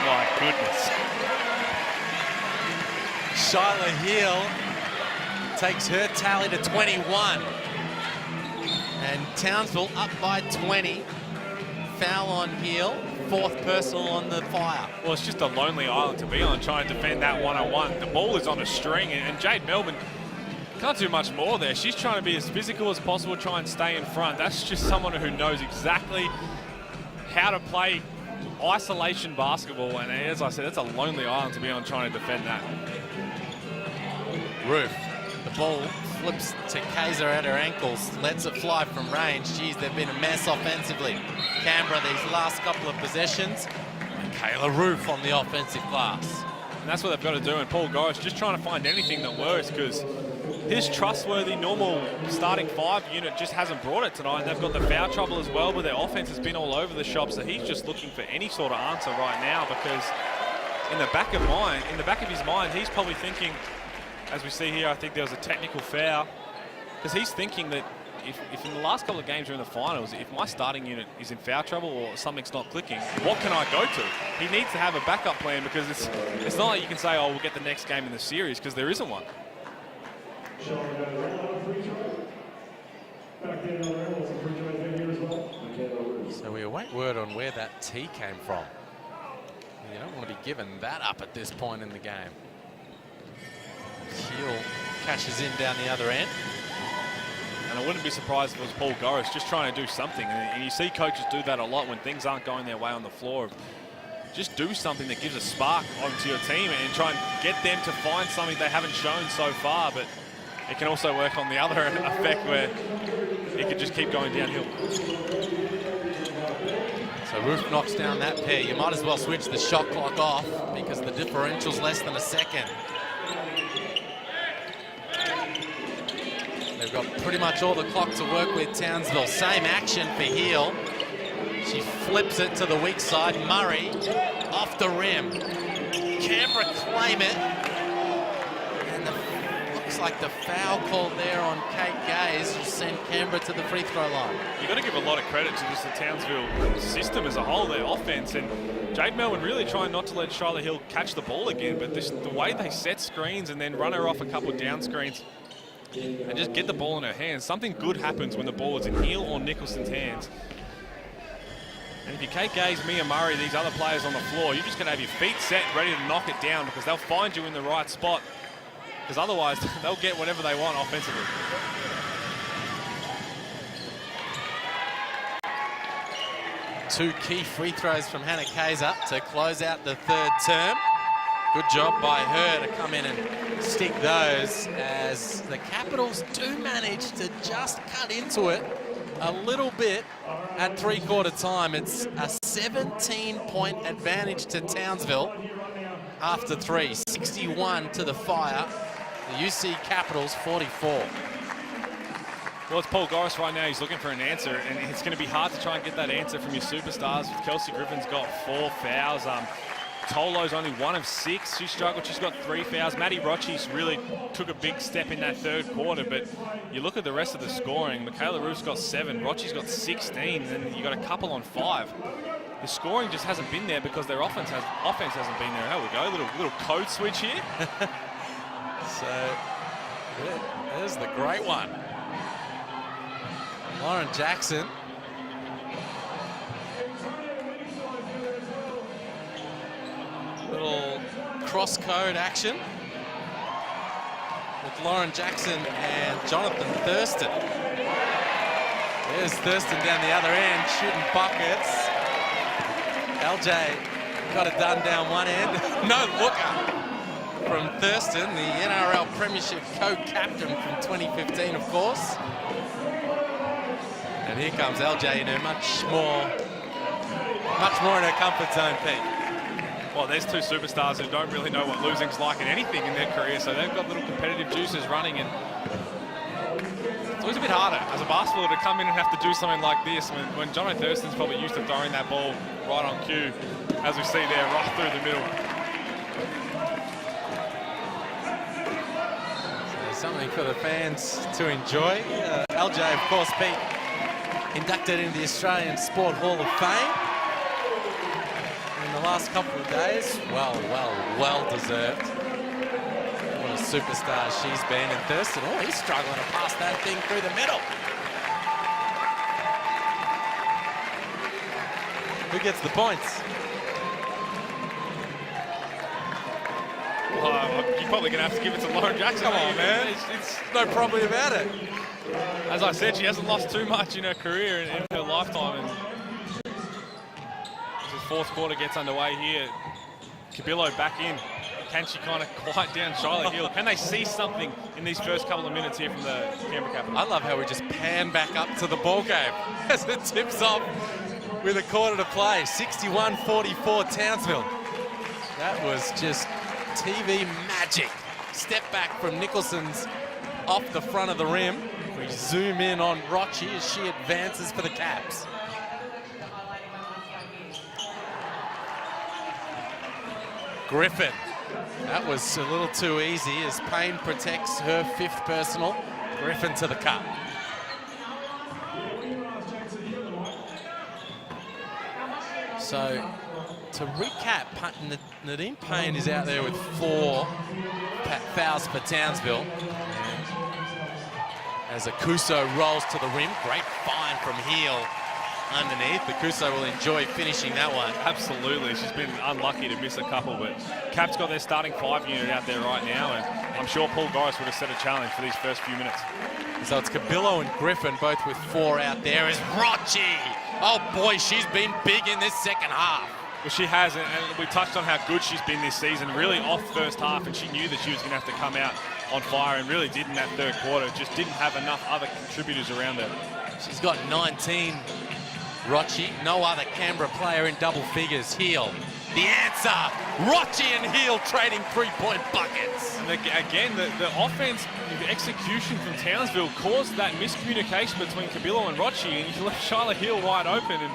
My goodness. Shyla Heel takes her tally to 21. And Townsville up by 20. Foul on Heel, 4th personal on the Fire. Well, it's just a lonely island to be on, trying to defend that one-on-one. The ball is on a string, and Jade Melbourne can't do much more there. She's trying to be as physical as possible, try and stay in front. That's just someone who knows exactly how to play isolation basketball, and as I said, it's a lonely island to be on trying to defend that. Roof, the ball flips to Kayser at her ankles, lets it fly from range. Geez, they've been a mess offensively. Canberra these last couple of possessions, and Kayla Roof on the offensive glass. And that's what they've got to do, and Paul Gorris just trying to find anything that works, because his trustworthy, normal starting 5 unit just hasn't brought it tonight. And they've got the foul trouble as well, but their offense has been all over the shop. So he's just looking for any sort of answer right now, because in the back of his mind, he's probably thinking, as we see here, I think there was a technical foul, because he's thinking that if in the last couple of games we're in the finals, if my starting unit is in foul trouble or something's not clicking, what can I go to? He needs to have a backup plan, because it's not like you can say, oh, we'll get the next game in the series, because there isn't one. So we await word on where that tee came from. You don't want to be giving that up at this point in the game. Heel cashes in down the other end. And I wouldn't be surprised if it was Paul Gorris just trying to do something. And you see coaches do that a lot when things aren't going their way on the floor. Just do something that gives a spark onto your team and try and get them to find something they haven't shown so far. But it can also work on the other effect, where it could just keep going downhill. So Roof knocks down that pair. You might as well switch the shot clock off, because the differential's less than a second. They've got pretty much all the clock to work with, Townsville. Same action for Heel. She flips it to the weak side. Murray off the rim. Canberra claim it. And looks like the foul call there on Kate Gaze will send Canberra to the free throw line. You've got to give a lot of credit to just the Townsville system as a whole, their offense. And Jade Melbourne really trying not to let Shyla Hill catch the ball again, but the way they set screens and then run her off a couple of down screens and just get the ball in her hands. Something good happens when the ball is in Heel or Nicholson's hands. And if you Kate Gaze, Mia Murray, these other players on the floor, you're just going to have your feet set, ready to knock it down, because they'll find you in the right spot. Because otherwise, they'll get whatever they want offensively. Two key free throws from Hannah Kayser to close out the 3rd term. Good job by her to come in and stick those, as the Capitals do manage to just cut into it a little bit at 3/4 time. It's a 17-point advantage to Townsville after 3. 61 to the Fire. The UC Capitals 44. Well, it's Paul Gorris right now. He's looking for an answer, and it's going to be hard to try and get that answer from your superstars. Kelsey Griffin's got 4 fouls. Tolo's only 1 of 6. She struggled. She's got 3 fouls. Maddie Roches really took a big step in that third quarter, but you look at the rest of the scoring. Michaela Roof's got 7. Roches got 16, and you got a couple on 5. The scoring just hasn't been there because their offense hasn't been there. There we go. Little code switch here. So there's the great one. Lauren Jackson. Little cross-code action with Lauren Jackson and Jonathan Thurston. There's Thurston down the other end, shooting buckets. LJ got it done down one end. No looker from Thurston, the NRL Premiership co-captain from 2015, of course. And here comes LJ in her much more in her comfort zone, Pete. Well, there's 2 superstars who don't really know what losing's like in anything in their career, so they've got little competitive juices running, and it's always a bit harder as a basketballer to come in and have to do something like this when Jono Thurston's probably used to throwing that ball right on cue, as we see there, right through the middle. So something for the fans to enjoy. LJ, of course, Pete, inducted into the Australian Sport Hall of Fame in the last couple of days. Well deserved. What a superstar she's been. And Thurston, oh, he's struggling to pass that thing through the middle. Who gets the points? You're probably going to have to give it to Lauren Jackson. Come on, man. It's no problem about it. As I said, she hasn't lost too much in her career in her lifetime. And as the fourth quarter gets underway here, Cabillo back in. Can she kind of quiet down Charlotte Hill? Can they see something in these first couple of minutes here from the Canberra Capitals? I love how we just pan back up to the ball game as it tips off with a quarter to play. 61-44 Townsville. That was just TV magic. Step back from Nicholson's off the front of the rim. We zoom in on Rochi as she advances for the Caps. Griffin. That was a little too easy as Payne protects her 5th personal. Griffin to the cup. So, to recap, Nadine Payne is out there with 4 fouls for Townsville. And as Akuso rolls to the rim, great find from Heel underneath. Akuso will enjoy finishing that one. Absolutely, she's been unlucky to miss a couple, but Caps got their starting 5 unit out there right now, and I'm sure Paul Goris would have set a challenge for these first few minutes. So it's Cabillo and Griffin, both with 4 out there. Is Rochi. Oh boy, she's been big in this second half. Well, she has, and we touched on how good she's been this season, really off first half, and she knew that she was going to have to come out on fire, and really did in that third quarter. Just didn't have enough other contributors around her. She's got 19, Rochi. No other Canberra player in double figures. Heel. The answer, Rochi and Heel trading 3-point buckets. And again, the offense, the execution from Townsville caused that miscommunication between Cabillo and Rochi, and you left Shyla Hill wide open. And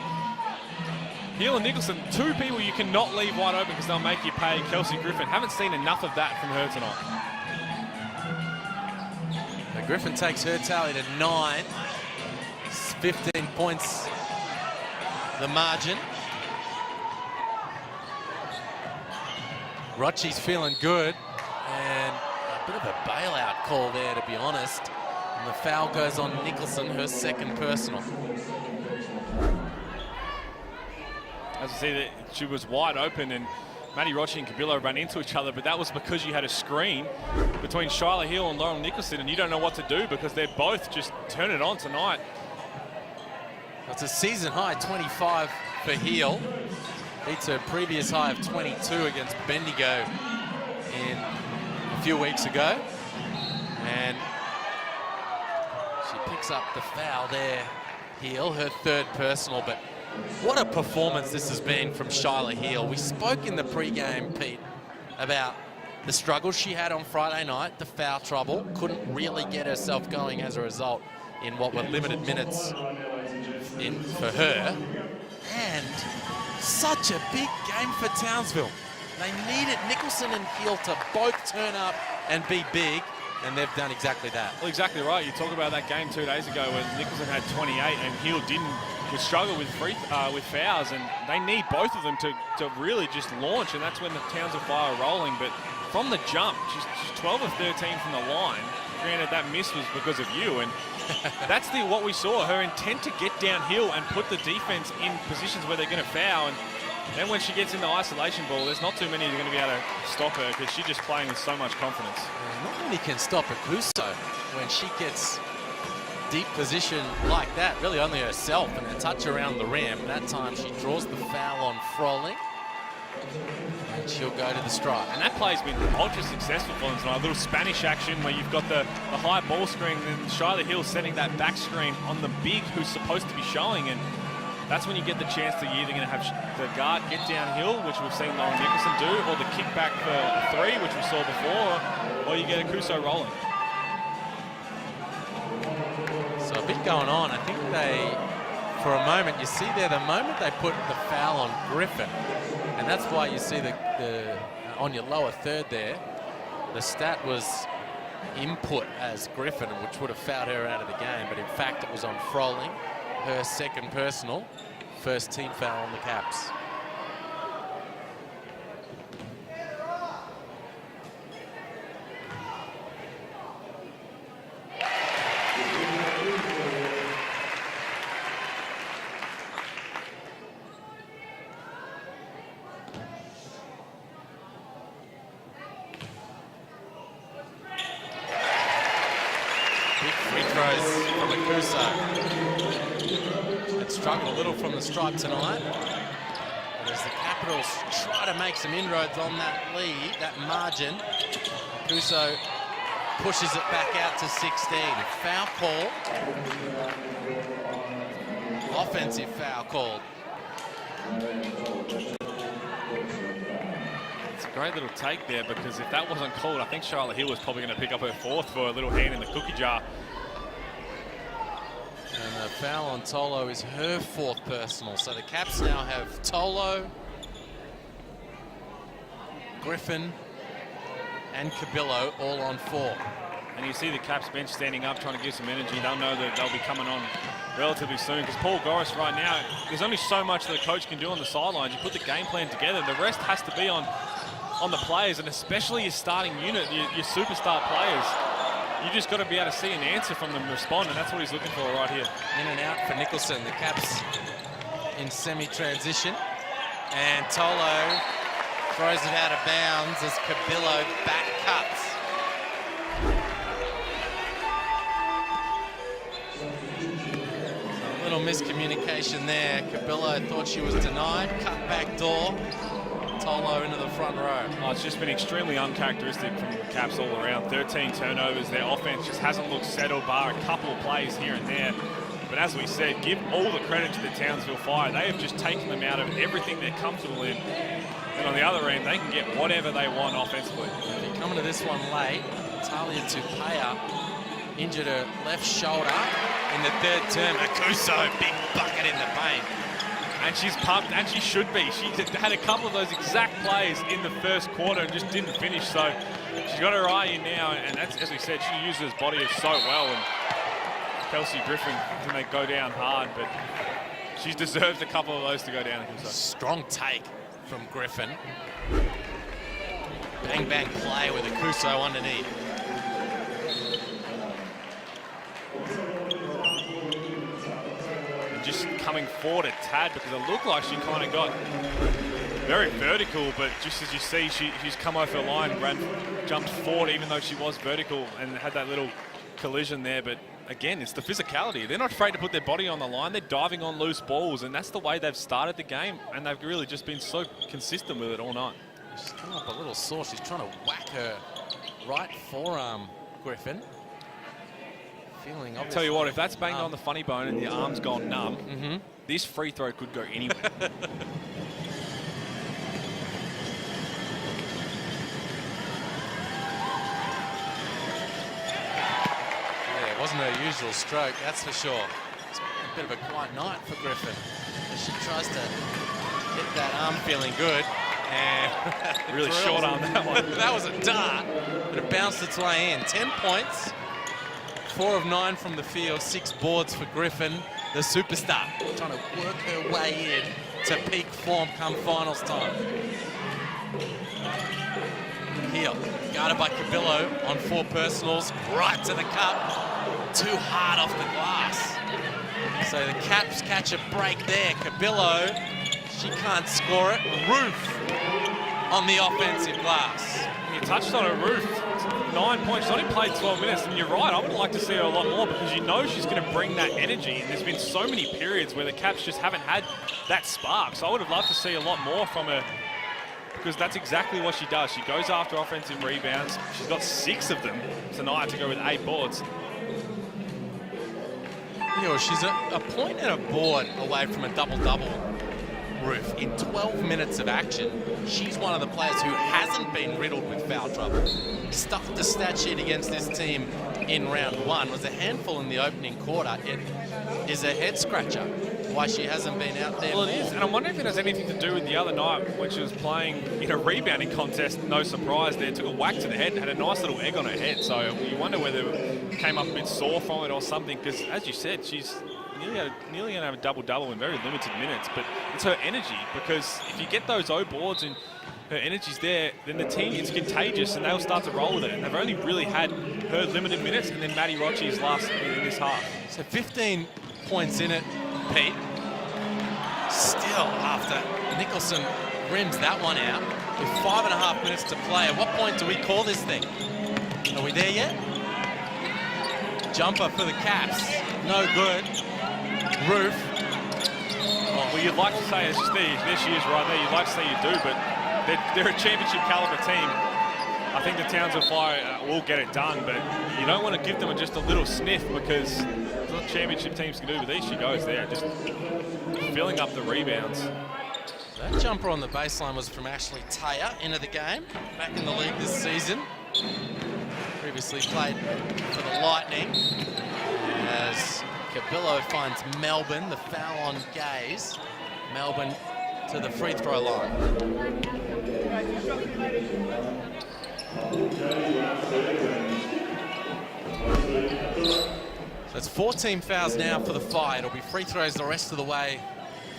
Hill and Nicholson, 2 people you cannot leave wide open because they'll make you pay. Kelsey Griffin, haven't seen enough of that from her tonight. Now Griffin takes her tally to 9. 15 points, the margin. Rochi's feeling good, and a bit of a bailout call there, to be honest. And the foul goes on Nicholson, her 2nd personal. As I see, that she was wide open, and Maddie Rochi and Cabillo ran into each other, but that was because you had a screen between Shyla Hill and Lauren Nicholson, and you don't know what to do because they're both just turn it on tonight. It's a season high 25 for Heel. Beats her previous high of 22 against Bendigo a few weeks ago. And she picks up the foul there, Heel, her 3rd personal. But what a performance this has been from Shyla Heel. We spoke in the pre-game, Pete, about the struggles she had on Friday night, the foul trouble. Couldn't really get herself going as a result in what were limited minutes for her. And such a big game for Townsville. They needed Nicholson and Hill to both turn up and be big, and they've done exactly that. Well, exactly right. You talk about that game 2 days ago when Nicholson had 28 and Hill didn't. Would struggle with fouls, and they need both of them to really just launch, and that's when the Townsville Fire are rolling. But from the jump, she's 12 of 13 from the line. Granted, that miss was because of you, and that's what we saw, her intent to get downhill and put the defense in positions where they're going to foul. And then when she gets in the isolation ball, there's not too many who are going to be able to stop her because she's just playing with so much confidence. Not many can stop Akuso when she gets deep position like that, really only herself and a touch around the rim. That time she draws the foul on Froling, and she'll go to the strike. And that play's been ultra successful for them tonight. A little Spanish action where you've got the high ball screen and Shyla Hill setting that back screen on the big who's supposed to be showing, and that's when you get the chance to you're either going to have the guard get downhill, which we've seen Lauren Nicholson do, or the kick back for a three, which we saw before, or you get Akuso rolling. So a bit going on. I think they, for a moment, you see there, the moment they put the foul on Griffin, and that's why you see the on your lower third there, the stat was input as Griffin, which would have fouled her out of the game, but in fact it was on Froling, her second personal, first team foul on the Caps. Struggled a little from the stripe tonight, but as the Capitals try to make some inroads on that lead, that margin, Akuso pushes it back out to 16. Foul call. Offensive foul called. It's a great little take there, because if that wasn't called, I think Shyla Hill was probably going to pick up her fourth for a little hand in the cookie jar. And the foul on Tolo is her fourth personal. So the Caps now have Tolo, Griffin, and Cabillo all on 4. And you see the Caps bench standing up, trying to give some energy. They'll know that they'll be coming on relatively soon, because Paul Goris right now, there's only so much that a coach can do on the sidelines. You put the game plan together. The rest has to be on the players, and especially your starting unit, your superstar players. You just got to be able to see an answer from them respond, and that's what he's looking for right here. In and out for Nicholson. The Caps in semi-transition. And Tolo throws it out of bounds as Cabillo back cuts. A little miscommunication there. Cabillo thought she was denied. Cut back door. Tolo into the front row. Oh, it's just been extremely uncharacteristic from the Caps all around. 13 turnovers. Their offense just hasn't looked settled, bar a couple of plays here and there. But as we said, give all the credit to the Townsville Fire. They have just taken them out of everything they're comfortable in. And on the other end, they can get whatever they want offensively. Coming to this one late, Talia Tupea injured her left shoulder in the third term. Akuso, big bucket in the paint. And she's pumped, and she should be. She had a couple of those exact plays in the first quarter and just didn't finish. So she's got her eye in now, and that's, as we said, she uses her body so well. And Kelsey Griffin can they go down hard, but she's deserved a couple of those to go down. Strong take from Griffin. Bang bang play with Akuso underneath. Just coming forward a tad, because it looked like she kind of got very vertical, but just as you see, she's come off her line, jumped forward even though she was vertical and had that little collision there. But again, it's the physicality. They're not afraid to put their body on the line. They're diving on loose balls, and that's the way they've started the game, and they've really just been so consistent with it all night. She's come up a little sore. She's trying to whack her right forearm, Griffin. Feeling I'll tell you what, if that's banged on the funny bone and the arm's gone numb, this free throw could go anywhere. Yeah, it wasn't her usual stroke, that's for sure. It's a bit of a quiet night for Griffin as she tries to get that arm feeling good. And Really short on that one. That was a dart, but it bounced its way in. 10 points, 4 of 9 from the field, 6 boards for Griffin, the superstar, trying to work her way in to peak form come finals time. Heel, guarded by Cabillo on 4 personals, right to the cup, too hard off the glass. So the Caps catch a break there. Cabillo, she can't score it. Roof on the offensive glass. You touched on it, Ruth. 9 points. She's only played 12 minutes, and you're right. I would like to see her a lot more because you know she's going to bring that energy. And there's been so many periods where the Caps just haven't had that spark. So I would have loved to see a lot more from her because that's exactly what she does. She goes after offensive rebounds. She's got 6 of them tonight to go with 8 boards. You know, she's a point and a board away from a double-double, Roof. In 12 minutes of action, she's one of the players who hasn't been riddled with foul trouble. Stuffed the stat sheet against this team in round 1. Was a handful in the opening quarter. It is a head-scratcher why she hasn't been out there. Well, it is, and I'm wondering if it has anything to do with the other night when she was playing in a rebounding contest. No surprise there, took a whack to the head and had a nice little egg on her head. So you wonder whether it came up a bit sore from it or something, because as you said, she's nearly going to have a double-double in very limited minutes, but it's her energy, because if you get those O boards and her energy's there, then the team is contagious and they'll start to roll with it. And they've only really had her limited minutes and then Maddie Rochi's last in this half. So 15 points in it, Pete. Still, after Nicholson rims that one out with 5.5 minutes to play. At what point do we call this thing? Are we there yet? Jumper for the Caps. No good. Roof. Well, you'd like to say, it's just there she is right there. You'd like to say you do, but they're a championship caliber team. I think the Townsville Fire will get it done, but you don't want to give them just a little sniff, because that's what championship teams can do. But there she goes there, just filling up the rebounds. That jumper on the baseline was from Ashley Taya into the game, back in the league this season. Previously played for the Lightning. As Cabillo finds Melbourne, the foul on Gaze. Melbourne to the free throw line. So it's 14 fouls now for the Fire. It'll be free throws the rest of the way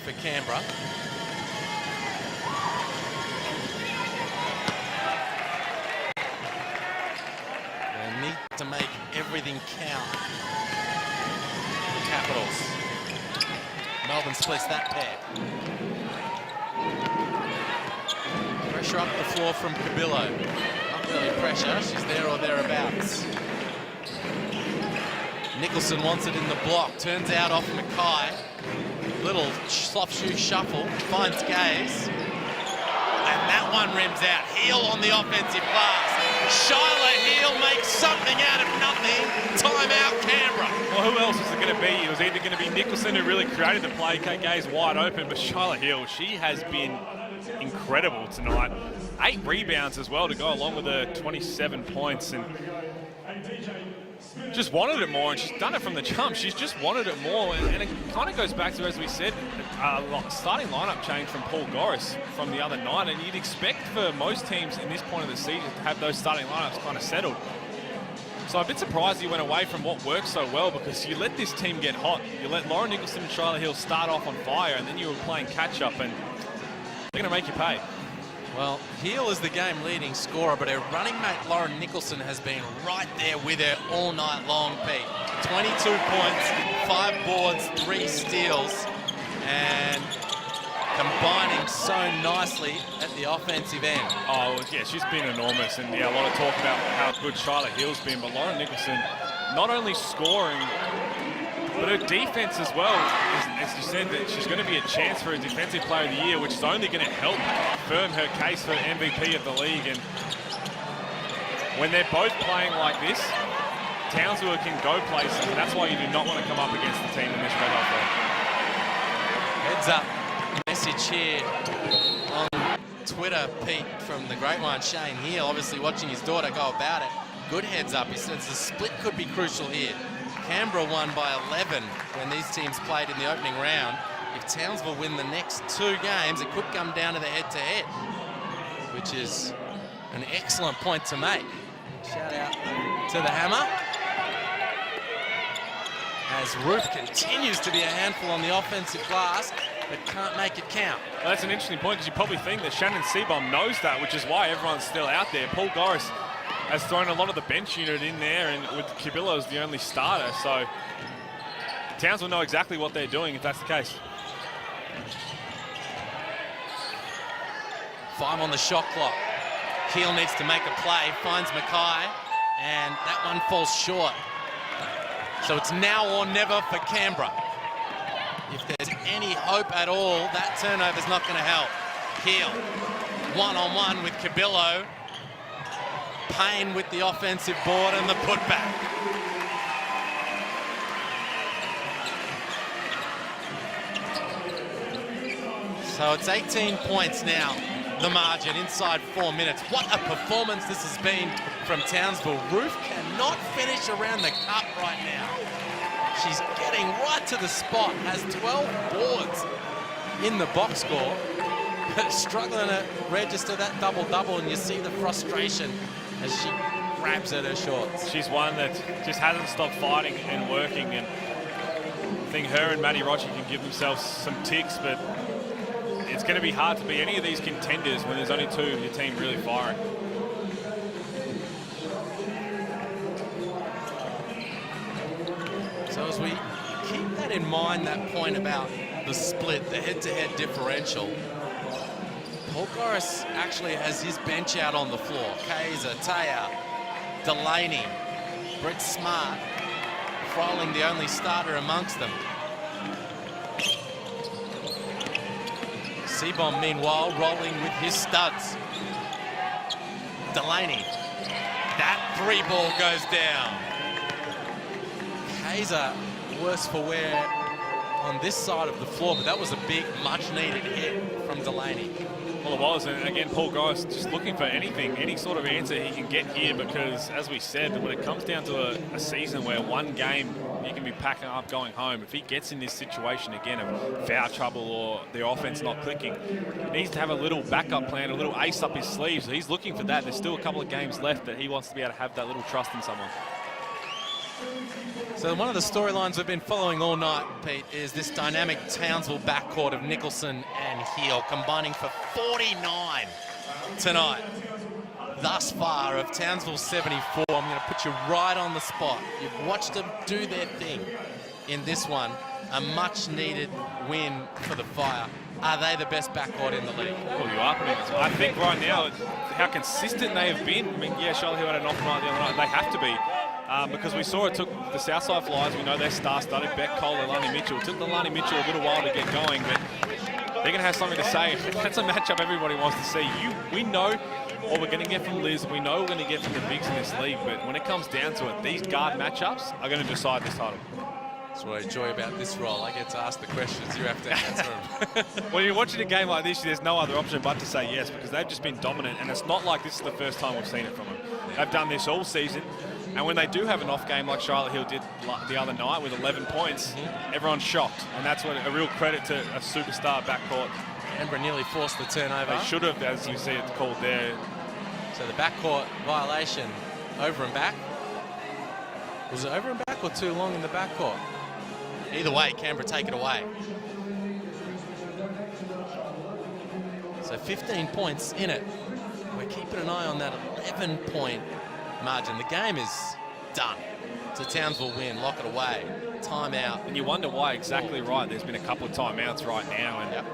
for Canberra. They need to make everything count. The Capitals. Melbourne splits that pair. Pressure up the floor from Cabillo. Not really pressure, she's there or thereabouts. Nicholson wants it in the block, turns out off Mackay. Little soft shoe shuffle, finds Gaze. And that one rims out. Heel on the offensive glass. Shyla Heel makes something out of nothing. Timeout, Canberra. Well, who else is it going to be? It was either going to be Nicholson, who really created the play, Gaze wide open, but Shyla Heel, she has been incredible tonight. 8 rebounds as well to go along with the 27 points, and just wanted it more, and she's done it from the jump. She's just wanted it more, and it kind of goes back to, as we said, starting lineup change from Paul Goris from the other night, and you'd expect for most teams in this point of the season to have those starting lineups kind of settled. So I'm a bit surprised you went away from what worked so well, because you let this team get hot. You let Lauren Nicholson and Shyla Hill start off on fire, and then you were playing catch-up, and they're going to make you pay. Well, Heel is the game leading scorer, but her running mate Lauren Nicholson has been right there with her all night long, Pete. 22 points, 5 boards, 3 steals, and combining so nicely at the offensive end. Oh, yeah, she's been enormous, and yeah, a lot of talk about how good Shyla Hill's been, but Lauren Nicholson not only scoring, but her defense as well. As you said, that she's going to be a chance for a Defensive Player of the Year, which is only going to help firm her case for MVP of the league. And when they're both playing like this, Townsville can go places, and that's why you do not want to come up against the team in this red hot league. Heads up message here on Twitter, Pete, from the great one, Shane Heel, obviously watching his daughter go about it. Good heads up. He says the split could be crucial here. Canberra won by 11 when these teams played in the opening round. If Townsville win the next 2 games, it could come down to the head-to-head. which is an excellent point to make. Shout out to the Hammer. As Roof continues to be a handful on the offensive glass, but can't make it count. Well, that's an interesting point because you probably think that Shannon Seabom knows that, which is why everyone's still out there. Paul Goris has thrown a lot of the bench unit in there, and with Cabillo as the only starter, so Townsville know exactly what they're doing if that's the case. 5 on the shot clock. Keel needs to make a play, finds Mackay, and that one falls short. So it's now or never for Canberra. If there's any hope at all, that turnover's not going to help. Keel, one-on-one with Cabillo. Payne with the offensive board and the putback. So it's 18 points now, the margin, inside 4 minutes. What a performance this has been from Townsville. Roof cannot finish around the cup right now. She's getting right to the spot, has 12 boards in the box score, but struggling to register that double-double, and you see the frustration as she grabs at her shorts. She's one that just hasn't stopped fighting and working, and I think her and Maddie Roche can give themselves some ticks, but it's going to be hard to be any of these contenders when there's only 2 of your team really firing. So as we keep that in mind, that point about the split, the head-to-head differential, Paul Goris actually has his bench out on the floor. Kaiser, Taya, Delaney, Brett Smart, Froling the only starter amongst them. Seabom, meanwhile, rolling with his studs. Delaney, that 3 ball goes down. Kaiser, worse for wear on this side of the floor, but that was a big, much-needed hit from Delaney. Well, it was, and again, Paul Goris just looking for anything, any sort of answer he can get here, because, as we said, when it comes down to a season where one game you can be packing up going home, if he gets in this situation again of foul trouble or the offense not clicking, he needs to have a little backup plan, a little ace up his sleeve. So he's looking for that. There's still a couple of games left, but he wants to be able to have that little trust in someone. So one of the storylines we've been following all night, Pete, is this dynamic Townsville backcourt of Nicholson and Heel combining for 49 tonight. Thus far of Townsville 74, I'm going to put you right on the spot. You've watched them do their thing in this one. A much-needed win for the Fire. Are they the best backcourt in the league? Well, you are putting it. I think right now, how consistent they have been. I mean, yeah, Charlotte Hill had an off night the other night. They have to be. Because we saw it took the Southside Flyers, we know they're star-studded, Beck Cole and Lani Mitchell. It took the Lani Mitchell a little while to get going, but they're going to have something to say. That's a matchup everybody wants to see. We know what we're going to get from Liz. We know we're going to get from the bigs in this league, but when it comes down to it, these guard matchups are going to decide this title. That's what I enjoy about this role. I get to ask the questions, you have to answer them. When you're watching a game like this, there's no other option but to say yes, because they've just been dominant, and it's not like this is the first time we've seen it from them. They've done this all season. And when they do have an off game like Charlotte Hill did the other night with 11 points, everyone's shocked. And that's what a real credit to a superstar backcourt. Canberra nearly forced the turnover. They should have, as you see it called there. So the backcourt violation, over and back. Was it over and back or too long in the backcourt? Either way, Canberra take it away. So 15 points in it. We're keeping an eye on that 11-point margin. The game is done. It's a Townsville win. Lock it away. Timeout. And you wonder why. Exactly right. There's been a couple of timeouts right now. And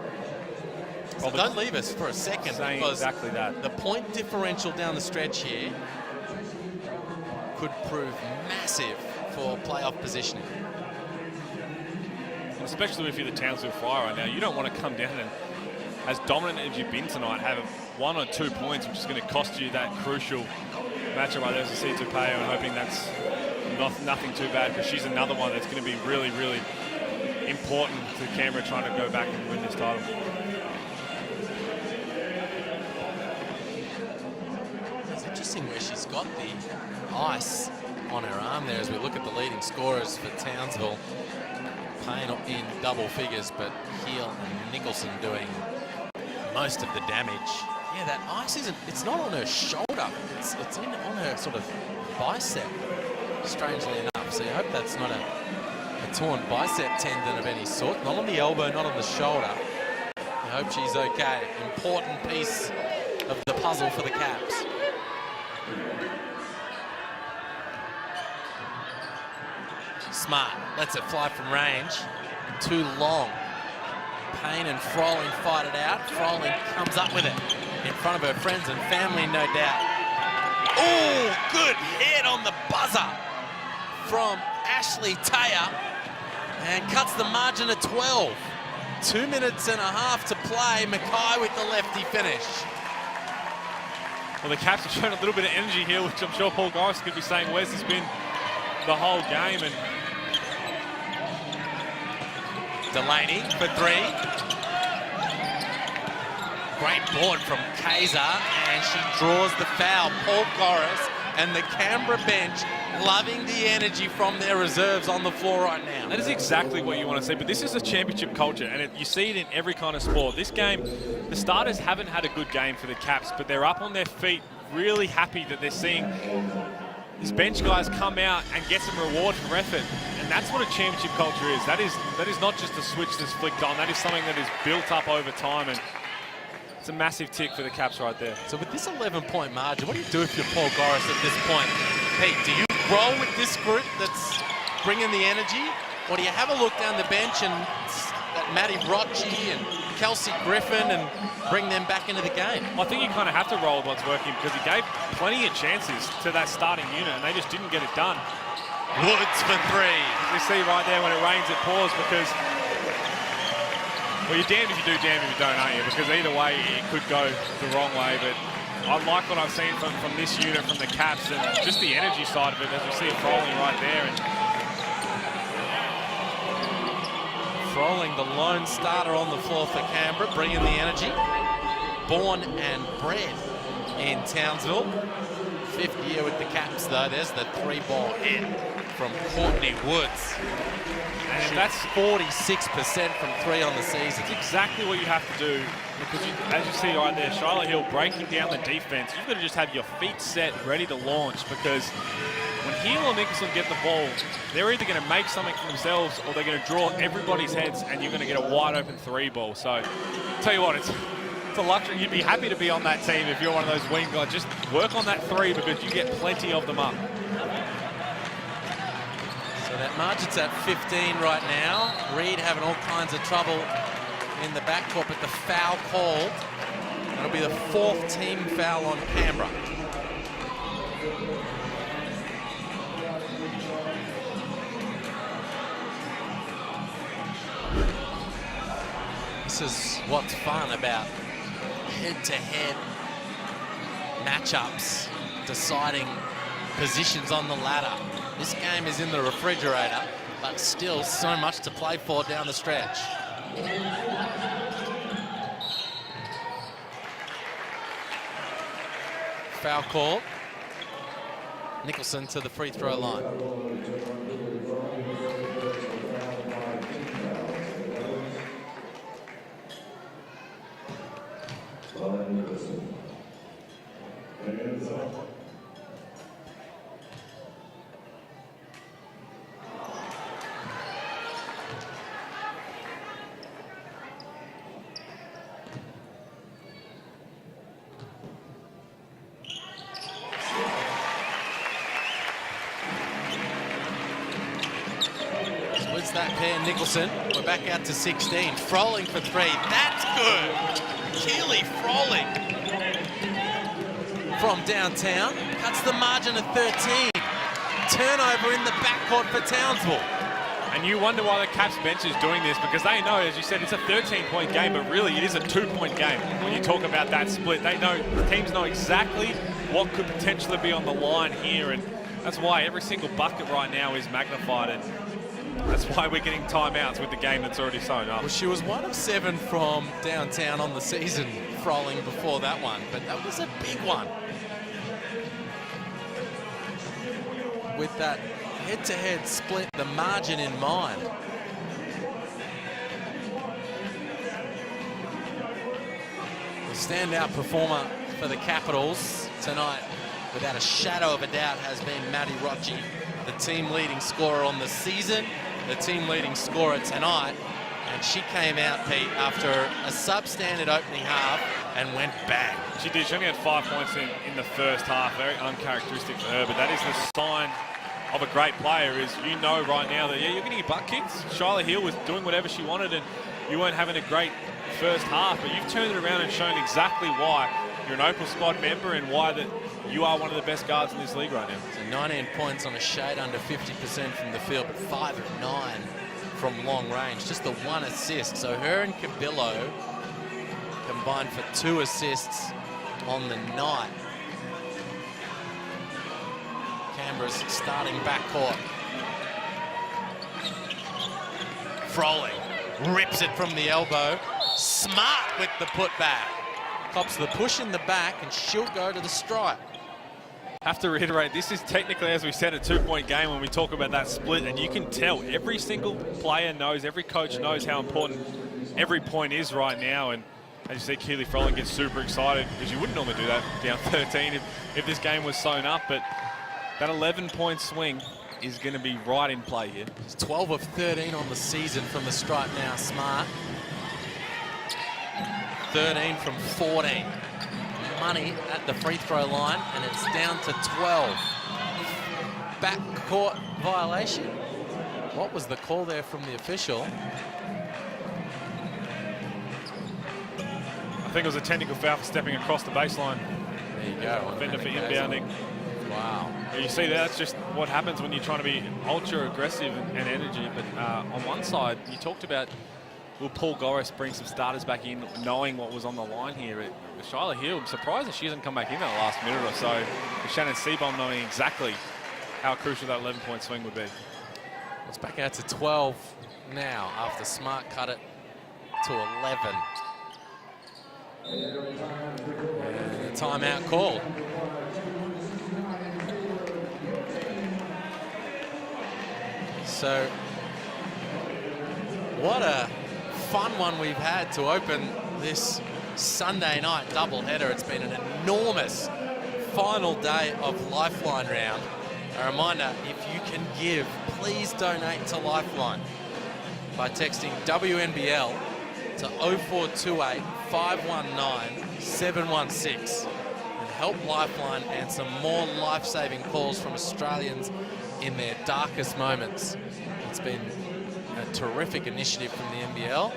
so don't leave us for a second, because exactly that. The point differential down the stretch here could prove massive for playoff positioning. Especially if you're the Townsville Fire right now. You don't want to come down and, as dominant as you've been tonight, have 1 or 2 points, which is going to cost you that crucial matchup right there as a C2 player, and hoping that's nothing too bad, because she's another one that's going to be really, really important to Canberra trying to go back and win this title. It's interesting where she's got the ice on her arm there as we look at the leading scorers for Townsville. Payne in double figures, but Heel and Nicholson doing most of the damage. Yeah, that ice isn't, it's not on her shoulder. It's on her sort of bicep, strangely enough. So you hope that's not a torn bicep tendon of any sort. Not on the elbow, not on the shoulder. I hope she's okay. Important piece of the puzzle for the Caps. Smart lets it fly from range. Too long. Payne and Froling fight it out. Froling comes up with it in front of her friends and family, no doubt. Oh, good hit on the buzzer from Ashley Taylor, and cuts the margin to 12. 2 minutes and a half to play. Mackay with the lefty finish. Well, the Caps have shown a little bit of energy here, which I'm sure Paul Goris could be saying Wes has been the whole game. And Delaney for three. Great board from Kaiser, and she draws the foul. Paul Goris and the Canberra bench loving the energy from their reserves on the floor right now. that is exactly what you want to see, but this is a championship culture, and you see it in every kind of sport. This game, the starters haven't had a good game for the Caps, but they're up on their feet, really happy that they're seeing these bench guys come out and get some reward for effort. And that's what a championship culture is. That is not just a switch that's flicked on. That is something that is built up over time, and it's a massive tick for the Caps right there. So with this 11-point margin, what do you do if you're Paul Goris at this point? Pete, do you roll with this group that's bringing the energy? Or do you have a look down the bench and Maddie Rocci and Kelsey Griffin and bring them back into the game? I think you kind of have to roll with what's working, because he gave plenty of chances to that starting unit and they just didn't get it done. Woods for three. You see right there when it rains, it pours, because, well, you're damned if you do, damned if you don't, aren't you? Because either way, it could go the wrong way. But I like what I've seen from this unit, from the Caps, and just the energy side of it, as we see it rolling right there. And Froling, the lone starter on the floor for Canberra, bringing the energy. Born and bred in Townsville. 5th year with the Caps, though. There's the 3-ball hit from Courtney Woods. And that's 46% from 3 on the season. it's exactly what you have to do, because as you see right there, Charlotte Hill breaking down the defense. You've got to just have your feet set, ready to launch, because when Hill or Nicholson get the ball, they're either going to make something for themselves or they're going to draw everybody's heads, and you're going to get a wide open 3-ball. So, I'll tell you what, it's a luxury. You'd be happy to be on that team if you're one of those wing guys. Just work on that 3, because you get plenty of them up. So that margin's at 15 right now. Reed having all kinds of trouble in the backcourt, but the foul called. That'll be the 4th team foul on Canberra. This is what's fun about head-to-head matchups, deciding positions on the ladder. This game is in the refrigerator, but still so much to play for down the stretch. Foul call. Nicholson to the free throw line. Splits that pair, Nicholson. We're back out to 16. Froling for 3. That's good. Keely Froling from downtown. Cuts the margin to 13. Turnover in the backcourt for Townsville. And you wonder why the Caps bench is doing this, because they know, as you said, it's a 13-point game, but really it is a 2-point game. When you talk about that split, they know, teams know exactly what could potentially be on the line here, and that's why every single bucket right now is magnified, and that's why we're getting timeouts with the game that's already sewn up. Well, she was 1 of 7 from downtown on the season, Froling before that one, but that was a big one. With that head-to-head split, the margin in mind. Standout performer for the Capitals tonight, without a shadow of a doubt, has been Maddie Rocci, the team leading scorer on the season, the team leading scorer tonight. And she came out, Pete, after a substandard opening half and went bang. She did. She only had 5 points in the first half. Very uncharacteristic for her, but that is the sign of a great player. Is you know right now that, yeah, you're getting your butt kicked. Shyla Hill was doing whatever she wanted and you weren't having a great first half, but you've turned it around and shown exactly why you're an Opal squad member and why that you are one of the best guards in this league right now. So 19 points on a shade under 50% from the field, but 5 of 9 from long range. Just the 1 assist. So her and Cabillo combined for 2 assists on the night. Canberra's starting backcourt. Froley rips it from the elbow. Smart with the putback. Cops the push in the back and she'll go to the stripe. Have to reiterate, this is technically, as we said, a 2-point game when we talk about that split, and you can tell every single player knows, every coach knows how important every point is right now. And as you see, Keely Froley gets super excited because you wouldn't normally do that down 13 if this game was sewn up, but that 11-point swing is going to be right in play here. It's 12 of 13 on the season from the stripe now, Smart. 13 from 14. Money at the free throw line, and it's down to 12. Backcourt violation. What was the call there from the official? I think it was a technical foul for stepping across the baseline. There you go. Offender for inbounding. Wow. You see, that's just what happens when you're trying to be ultra aggressive and energy. But on one side, you talked about, will Paul Goris bring some starters back in, knowing what was on the line here? Shyla Hill, I'm surprised that she hasn't come back in that last minute or so. With Shannon Seabohm knowing exactly how crucial that 11-point swing would be. It's back out to 12 now after Smart cut it to 11. And a timeout called. So, what a fun one we've had to open this Sunday night doubleheader. It's been an enormous final day of Lifeline round. A reminder, if you can give, please donate to Lifeline by texting WNBL to 0428 519 716 and help Lifeline answer more life-saving calls from Australians in their darkest moments. It's been a terrific initiative from the NBL,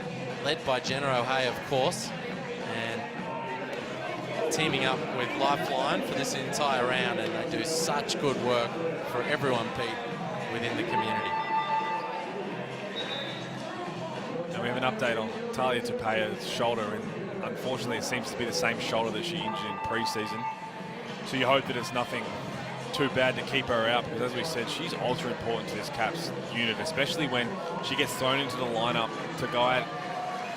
led by Jenna O'Hay, of course, and teaming up with Lifeline for this entire round, and they do such good work for everyone, Pete, within the community. And we have an update on Talia Tupaya's shoulder, and unfortunately it seems to be the same shoulder that she injured in pre-season. So you hope that it's nothing too bad to keep her out, because as we said, she's ultra important to this Caps unit, especially when she gets thrown into the lineup to go at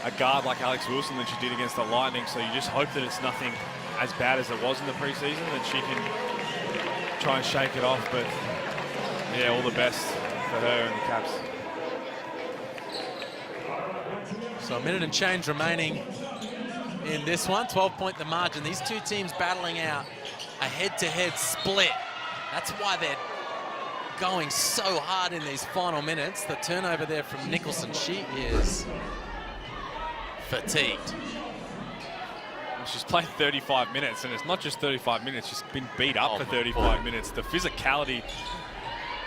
a guard like Alex Wilson than she did against the Lightning. So you just hope that it's nothing as bad as it was in the preseason, that she can try and shake it off. But yeah, all the best for her and the Caps. So a minute and change remaining in this one. 12-point the margin. These two teams battling out a head-to-head split. That's why they're going so hard in these final minutes. The turnover there from Nicholson. She is fatigued. She's played 35 minutes, and it's not just 35 minutes. She's been beat up for 35 minutes. The physicality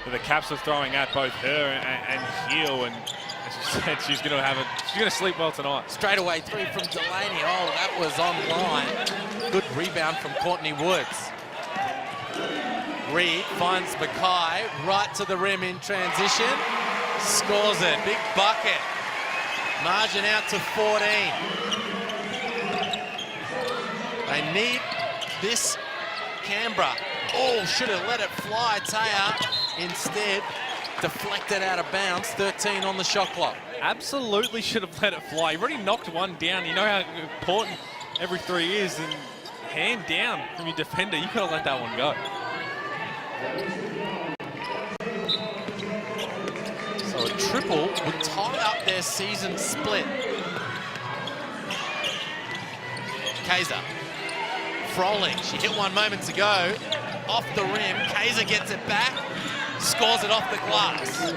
that the Caps are throwing at both her and Hill, and as you said, she's going to sleep well tonight. Straight away, 3 from Delaney. Oh, that was online. Good rebound from Courtney Woods. Reed finds Mackay right to the rim in transition. Scores it. Big bucket. Margin out to 14. They need this, Canberra. Oh, should have let it fly. Taya instead deflected out of bounds. 13 on the shot clock. Absolutely should have let it fly. You've already knocked one down. You know how important every 3 is, and hand down from your defender, you could have let that one go. So a triple would tie up their season split. Kaiser. Froling, she hit one moments ago. Off the rim, Kaiser gets it back, scores it off the glass.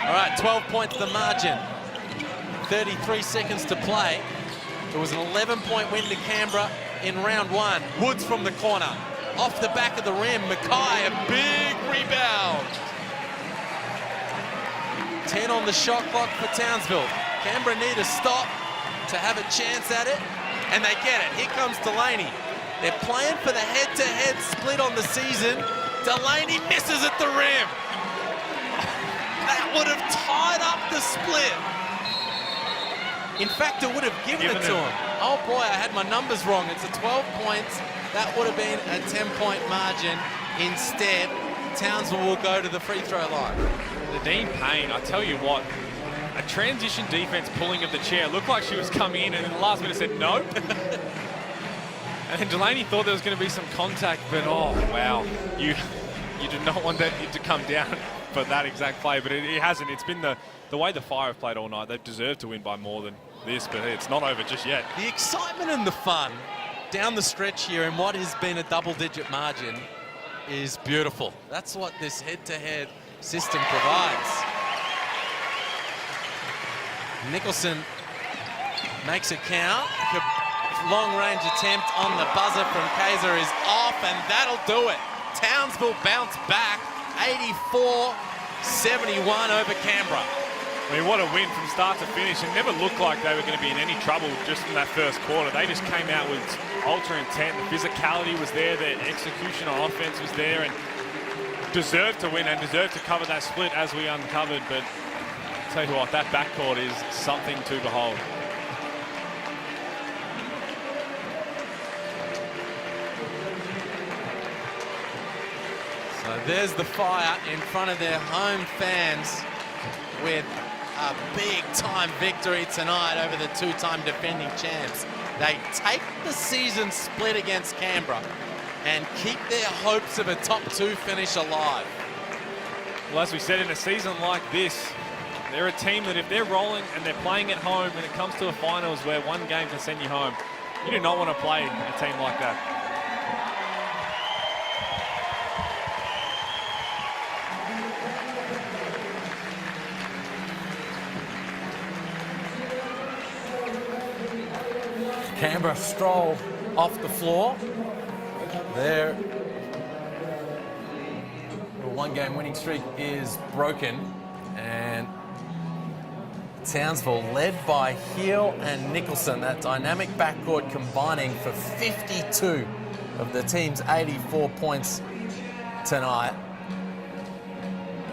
All right, 12 points the margin. 33 seconds to play. It was an 11-point win to Canberra in round one. Woods from the corner. Off the back of the rim, Mackay, a big rebound. 10 on the shot clock for Townsville. Canberra need a stop to have a chance at it, and they get it. Here comes Delaney. They're playing for the head-to-head split on the season. Delaney misses at the rim. That would have tied up the split. In fact, it would have given it to him. Oh boy, I had my numbers wrong. It's a 12 points. That would have been a 10-point margin. Instead, Townsville will go to the free throw line. Nadine Payne, I tell you what, a transition defense pulling of the chair. Looked like she was coming in, and in the last minute said no. And then Delaney thought there was going to be some contact, but oh wow, you did not want that to come down for that exact play, but it hasn't. It's been the way the Fire have played all night. They've deserved to win by more than this, but it's not over just yet. The excitement and the fun down the stretch here in what has been a double-digit margin is beautiful. That's what this head-to-head system provides. Nicholson makes it count. Long-range attempt on the buzzer from Kaiser is off, and that'll do it. Townsville bounce back, 84-71 over Canberra. I mean, what a win from start to finish. It never looked like they were going to be in any trouble just in that first quarter. They just came out with ultra intent. The physicality was there, the execution on offense was there, and deserved to win and deserved to cover that split as we uncovered. But I'll tell you what, that backcourt is something to behold. So there's the Fire in front of their home fans with a big-time victory tonight over the two-time defending champs. They take the season split against Canberra and keep their hopes of a top two finish alive. Well, as we said, in a season like this, they're a team that if they're rolling and they're playing at home and it comes to a finals where one game can send you home, you do not want to play a team like that. Canberra stroll off the floor. Their one-game winning streak is broken, and Townsville, led by Heel and Nicholson, that dynamic backcourt combining for 52 of the team's 84 points tonight.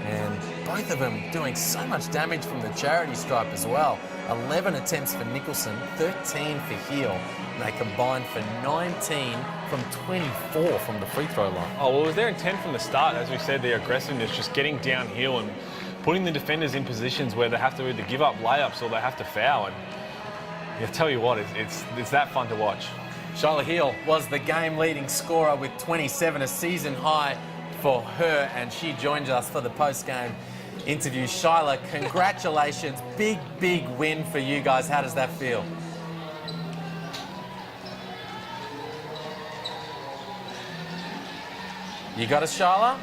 And both of them doing so much damage from the charity stripe as well. 11 attempts for Nicholson, 13 for Heel. And they combined for 19 from 24 from the free throw line. Oh, well, it was their intent from the start. As we said, their aggressiveness, just getting downhill and putting the defenders in positions where they have to either give up layups or they have to foul. And I tell you what, it's that fun to watch. Shyla Heel was the game-leading scorer with 27, a season high for her, and she joins us for the post-game interview. Shyla, congratulations. Big, big win for you guys. How does that feel? You got us, Shyla?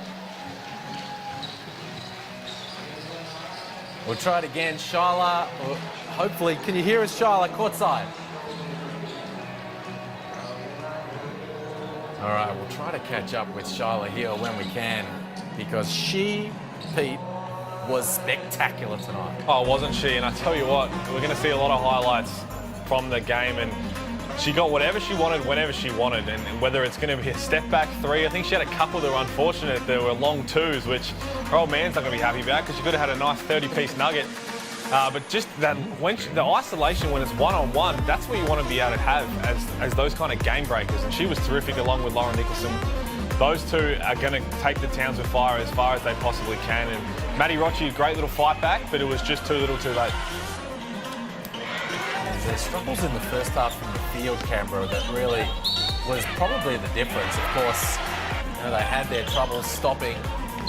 We'll try it again. Shyla, hopefully, can you hear us, Shyla, courtside? All right, we'll try to catch up with Shyla Heel when we can, because she, Pete, was spectacular tonight. Oh, wasn't she? And I tell you what, we're going to see a lot of highlights from the game, and she got whatever she wanted whenever she wanted, and whether it's going to be a step-back three. I think she had a couple that were unfortunate. There were long twos, which her old man's not going to be happy about because she could have had a nice 30-piece nugget. But just that, the isolation when it's one-on-one, that's what you want to be able to have as those kind of game breakers. And she was terrific along with Lauren Nicholson. Those two are going to take the Townsville Fire as far as they possibly can. And Maddie Rocci, a great little fight back, but it was just too little too late. Their struggles in the first half from the field, Canberra, that really was probably the difference. Of course, you know, they had their troubles stopping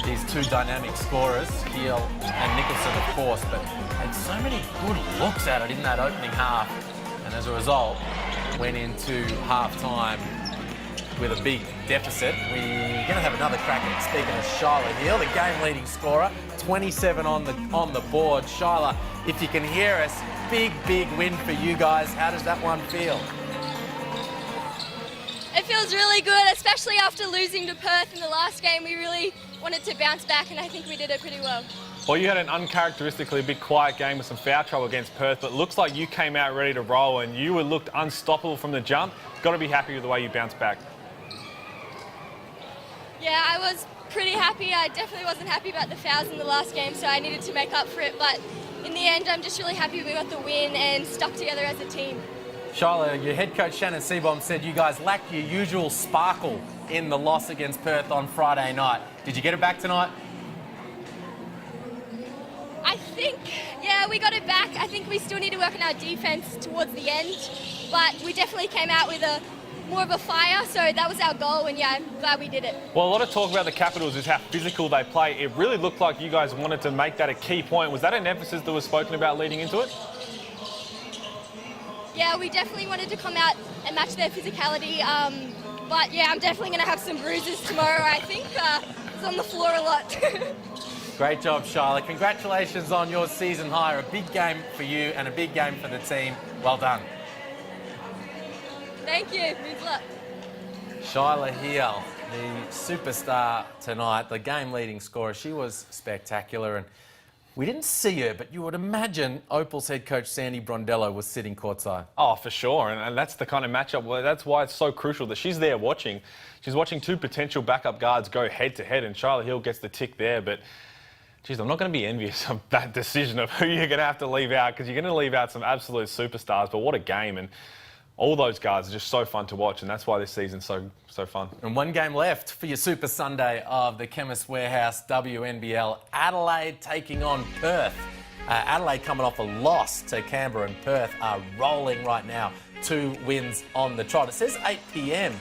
these two dynamic scorers, Heel and Nicholson, of course, but had so many good looks at it in that opening half. And and as a result, went into half-time with a big deficit. We're going to have another crack at it. Speaking of Shyla Hill, the game-leading scorer, 27 on the board. Shyla, if you can hear us, big win for you guys. How does that one feel? It feels really good, especially after losing to Perth in the last game. We really wanted to bounce back, and I think we did it pretty well. Well, you had an uncharacteristically big quiet game with some foul trouble against Perth, but it looks like you came out ready to roll and you looked unstoppable from the jump. Got to be happy with the way you bounced back. Yeah, I was pretty happy. I definitely wasn't happy about the fouls in the last game, so I needed to make up for it. But in the end, I'm just really happy we got the win and stuck together as a team. Shyla, your head coach Shannon Seabohm said you guys lacked your usual sparkle in the loss against Perth on Friday night. Did you get it back tonight? I think, yeah, we got it back. I think we still need to work on our defense towards the end, but we definitely came out with more of a fire, so that was our goal, and yeah, I'm glad we did it. Well, a lot of talk about the Capitals is how physical they play. It really looked like you guys wanted to make that a key point. Was that an emphasis that was spoken about leading into it? Yeah, we definitely wanted to come out and match their physicality, but yeah, I'm definitely going to have some bruises tomorrow, I think. I was on the floor a lot. Great job, Shyla. Congratulations on your season high. A big game for you and a big game for the team. Well done. Thank you. Good luck. Shyla Hill, the superstar tonight, the game-leading scorer. She was spectacular, and we didn't see her, but you would imagine Opal's head coach Sandy Brondello was sitting courtside. Oh, for sure, and that's the kind of matchup where that's why it's so crucial that she's there watching. She's watching two potential backup guards go head-to-head, and Shyla Hill gets the tick there, but geez, I'm not going to be envious of that decision of who you're going to have to leave out, because you're going to leave out some absolute superstars, but what a game, and all those guys are just so fun to watch, and that's why this season's so fun. And one game left for your Super Sunday of the Chemist Warehouse WNBL. Adelaide taking on Perth. Adelaide coming off a loss to Canberra, and Perth are rolling right now. 2 wins on the trot. It says 8 p.m.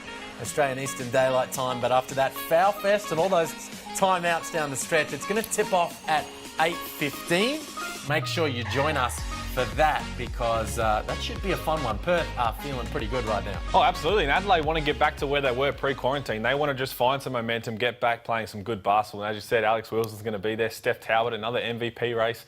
Australian Eastern Daylight Time, but after that foul fest and all those timeouts down the stretch, it's going to tip off at 8:15. Make sure you join us for that, because that should be a fun one. Perth are feeling pretty good right now. Oh, absolutely. And Adelaide want to get back to where they were pre-quarantine. They want to just find some momentum, get back playing some good basketball. And as you said, Alex Wilson's going to be there. Steph Talbot, another MVP race.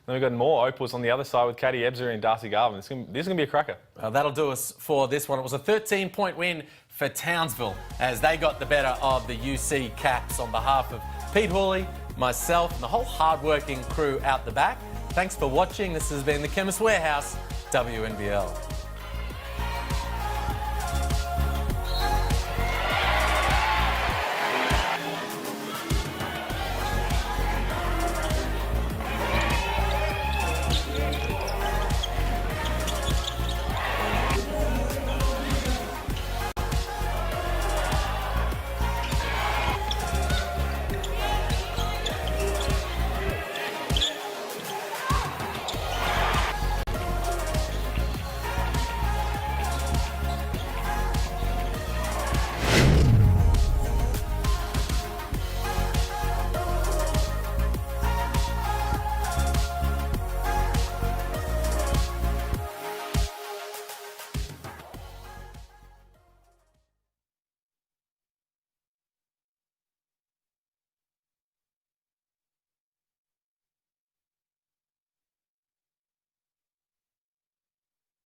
Then we've got more Opals on the other side with Katie Ebser and Darcy Garvin. This is going to be a cracker. That'll do us for this one. It was a 13-point win for Townsville as they got the better of the UC Caps. On behalf of Pete Hawley, myself, and the whole hard-working crew out the back, thanks for watching. This has been the Chemist Warehouse WNBL.